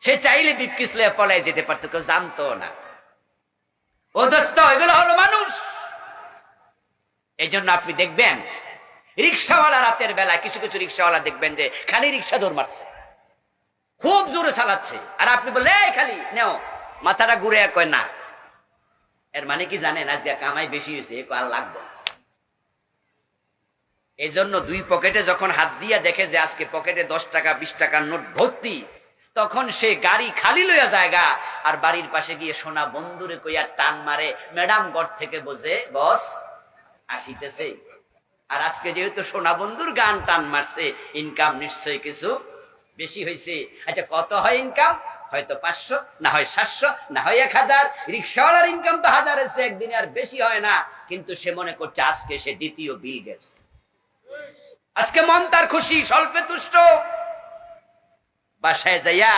সে চাইলে ব্রিফকেস লয়ে পলায় যেতে পারতো, কেউ জানতো না। ও দোস্ত, এগুলো হলো মানুষ। এই জন্য আপনি দেখবেন রিক্সাওয়ালা রাতের বেলা, কিছু কিছু রিক্সাওয়ালা দেখবেন যে খালি রিক্সা দৌড় মারছে, খুব জোরে চালাচ্ছে, আর আপনি বললে এই খালি নেও, মাথাটা ঘুরে কয় না। এর মানে কি জানেন, আজকে কামাই বেশি হয়েছে, আর লাগবে। এই জন্য দুই পকেটে যখন হাত দিয়া দেখে যে আজকে পকেটে 10 টাকা 20 টাকার নোট ভর্তি, তখন সে গাড়ি খালি লইয়া জায়গা, আর বাড়ির পাশে গিয়ে সোনা বন্ধুরে কইয়া টান মারে, ম্যাডাম ঘর থেকে বোঝে বস আসিতেছে। আর আজকে যেহেতু সোনা বন্ধুর গান টান মারছে, ইনকাম নিশ্চয়ই কিছু বেশি হয়েছে। আচ্ছা, কত হয় ইনকাম? হয়তো 500, না হয় 700, না হয় 1000। রিক্সাওয়ালার ইনকাম তো 1000-এর চেয়ে একদিনে আর বেশি হয় না, কিন্তু সে মনে করছে আজকে সে দ্বিতীয় বিল গেটস। আজকে মন তার খুশি, স্বল্পে তুষ্ট। বাসায় যাইয়া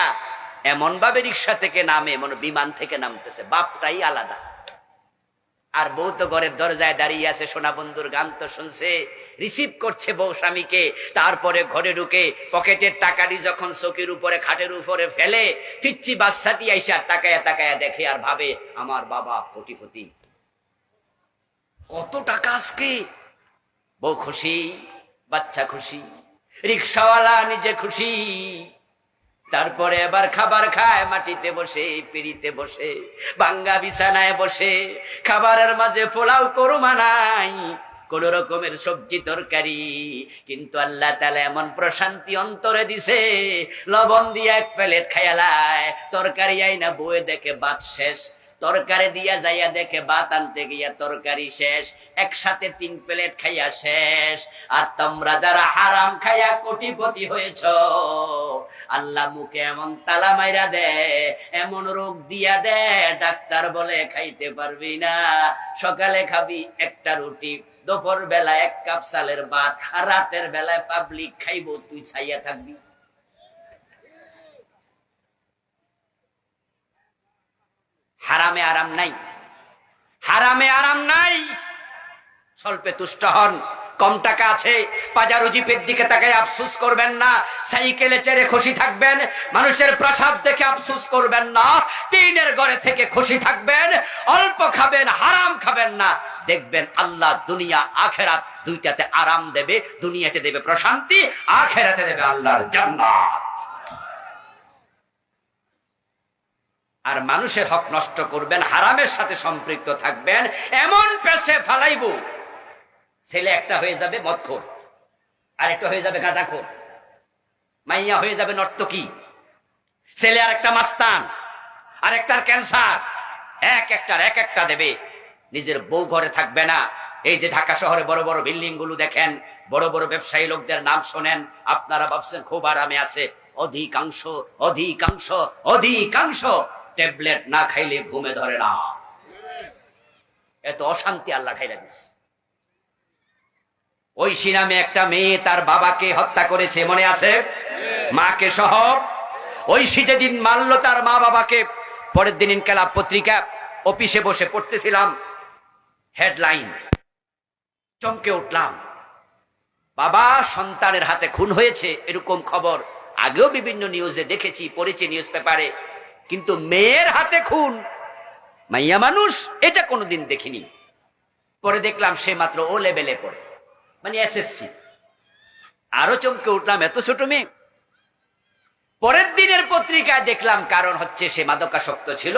এমন ভাবে রিক্সা থেকে নামে, মনে বিমান থেকে নামতেছে, বাপটাই আলাদা। আর বউ তো ঘরের দরজায় দাঁড়িয়ে আছে, সোনা বন্ধুর গান তো শুনছে, রিসিভ করছে বউ স্বামীকে। তারপরে ঘরে ঢুকে পকেটের টাকাটি যখন চৌকির উপরে খাটের উপরে ফেলে, পিচ্চি বাচ্চাটি আইসা তাকায়া তাকায়া দেখে আর ভাবে, আমার বাবা কোটিপতি, কত টাকা আজকে। বউ খুশি, বাচ্চা খুশি, রিক্সাওয়ালা নিজে খুশি। তারপরে এবার খাবার খায় মাটিতে বসে, পিড়িতে বসে, ভাঙ্গা বিছানায় বসে, খাবারের মাঝে পোলাও কোরমা নাই, কোন রকমের সবজি তরকারি, কিন্তু আল্লাহ তাআলা এমন প্রশান্তি অন্তরে দিছে, লবণ দিয়ে 1 প্লেট খাইয়ালায়, তরকারি আইনা বয়ে দেখে ভাত শেষ, তরকারি দিয়া যাইয়া দেখে ভাত আনতে গিয়া তরকারি শেষ, একসাথে 3 প্লেট খাইয়া শেষ। আর তোমরা যারা হারাম খাইয়া কোটিপতি হয়েছ, আল্লাহ মুখে এমন তালা মাইরা দে, এমন রোগ দিয়া দে, ডাক্তার বলে খাইতে পারবি না। সকালে খাবি একটা রুটি, দুপুর বেলা 1 কাপ চালের ভাত, আর রাতের বেলায় পাবলিক খাইবো, তুই ছাইয়া থাকবি। হারামে আরাম নাই, হারামে আরাম নাই। স্বল্পে তুষ্ট হন। কম টাকা আছে, পাজারো জিপের দিকে তাকায় আফসোস করবেন না, সাইকেলে চেড়ে খুশি থাকবেন, মানুষের প্রাসাদ দেখে আফসোস করবেন না, টিনের ঘরে থেকে খুশি থাকবেন, অল্প খাবেন, হারাম খাবেন না। দেখবেন আল্লাহ দুনিয়া আখেরাত দুইটাতে আরাম দেবে। দুনিয়াতে দেবে প্রশান্তি, আখেরাতে দেবে আল্লাহর জান্নাত। আর মানুষের হক নষ্ট করবেন, হারামের সাথে সম্পৃক্ত থাকবেন, এমন পেছে ফালাইব, ছেলে একটা হয়ে যাবে মদখোর, আর একটা হয়ে যাবে গাঁজাখোর, মাইয়া হয়ে যাবে নর্তকী, ছেলে আর একটা মাস্তান, আর একটার ক্যান্সার, এক একটা দেবে। নিজের বউ ঘরে থাকবে না। এই যে ঢাকা শহরে বড় বড় বিল্ডিং গুলো দেখেন, বড় বড় ব্যবসায়ী লোকদের নাম শোনেন, আপনারা ভাবছেন খুব আরামে আছে। অধিকাংশ অধিকাংশ অধিকাংশ ট্যাবলেট না খাইলে ঘুমে ধরে না। এত অশান্তি আল্লাহ ঢাইরা দিচ্ছে। ঐশী নামে একটা মেয়ে তার বাবাকে হত্যা করেছে, মনে আছে? মাকে সহ। ঐশী যেদিন মারল তার মা বাবাকে, পরের দিন ইনকালাব পত্রিকা অফিসে বসে পড়তেছিলাম, হেডলাইন, চমকে উঠলাম। বাবা সন্তানের হাতে খুন হয়েছে, এরকম খবর আগেও বিভিন্ন নিউজে দেখেছি, পড়েছি নিউজ পেপারে, কিন্তু মেয়ের হাতে খুন, মাইয়া মানুষ, এটা কোনোদিন দেখিনি। পরে দেখলাম সে মাত্র ও লেভেলে পড়ে, মানে এসএসসি। আরো চমকে উঠলাম, এত ছোট মেয়ে। পরের দিনের পত্রিকায় দেখলাম কারণ হচ্ছে সে মাদকাসক্ত ছিল,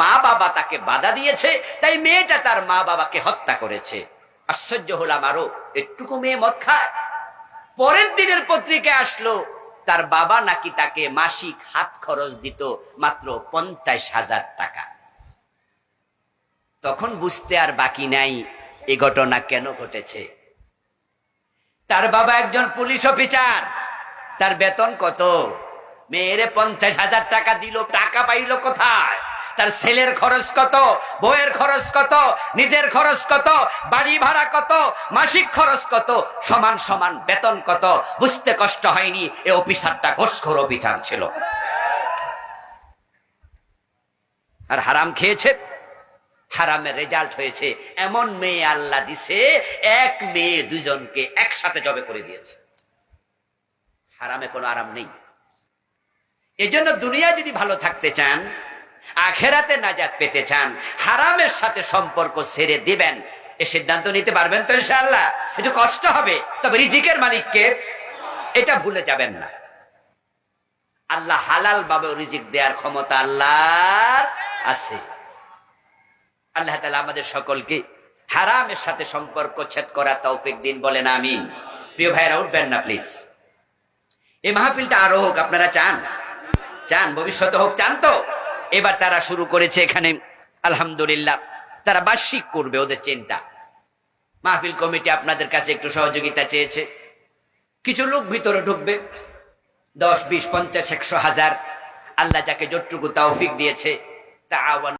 মা বাবা তাকে বাধা দিয়েছে, তাই মেয়েটা তার মা বাবাকে হত্যা করেছে। আশ্চর্য হলাম আরো, একটুকু মেয়ে মদ খায়। পরের দিনের পত্রিকায় আসলো তার বাবা নাকি তাকে মাসিক হাত খরচ দিত মাত্র 50,000 টাকা। তখন বুঝতে আর বাকি নাই এই ঘটনা কেন ঘটেছে। তার বাবা একজন পুলিশ অফিসার, তার বেতন কত? মেয়েরে 50,000 টাকা দিল, টাকা পাইল কোথায়? তার ছেলের খরচ কত, বউয়ের খরচ কত, নিজের খরচ কত, বাড়ি ভাড়া কত, মাসিক খরচ কত, সমান সমান বেতন কত? বুঝতে কষ্ট হয়নি এ অফিসারটা ঘুষখোর অফিসার ছিল। আর হারাম খেয়েছে, হারামের রেজাল্ট হয়েছে এমন মেয়ে আল্লাহ দিছে, এক মেয়ে দুজনকে একসাথে জবে করে দিয়েছে। হারামে কোনো আরাম নেই। এজন্য দুনিয়া যদি ভালো থাকতে চান, আখেরাতে নাজাত পেতে চান, হারামের সাথে সম্পর্ক ছেড়ে দিবেন। এ সিদ্ধান্ত নিতে পারবেন তো ইনশাআল্লাহ? একটু কষ্ট হবে, তবে রিজিকের মালিককে এটা ভুলে যাবেন না। আল্লাহ হালাল ভাবে রিজিক দেওয়ার ক্ষমতা আল্লাহর আছে। আল্লাহ তাআলা আমাদের সকলকে হারামের সাথে সম্পর্ক ছেদ করার তৌফিক দিন, বলেন আমিন। প্রিয় ভাইরা, উঠবেন না প্লিজ। এই মাহফিলটা আরো হোক, আপনারা চান? চান ভবিষ্যতে হোক, চান তো? এবার তারা শুরু করেছে এখানে, আলহামদুলিল্লাহ, তারা বার্ষিক করবে, ওদের চিন্তা। মাহফিল কমিটি আপনাদের কাছে একটু সহযোগিতা চেয়েছে। কিছু লোক ভিতরে ঢুকবে, 10, 20, 50, 100, 1000, আল্লাহ যাকে যতটুকু তৌফিক দিয়েছে। তা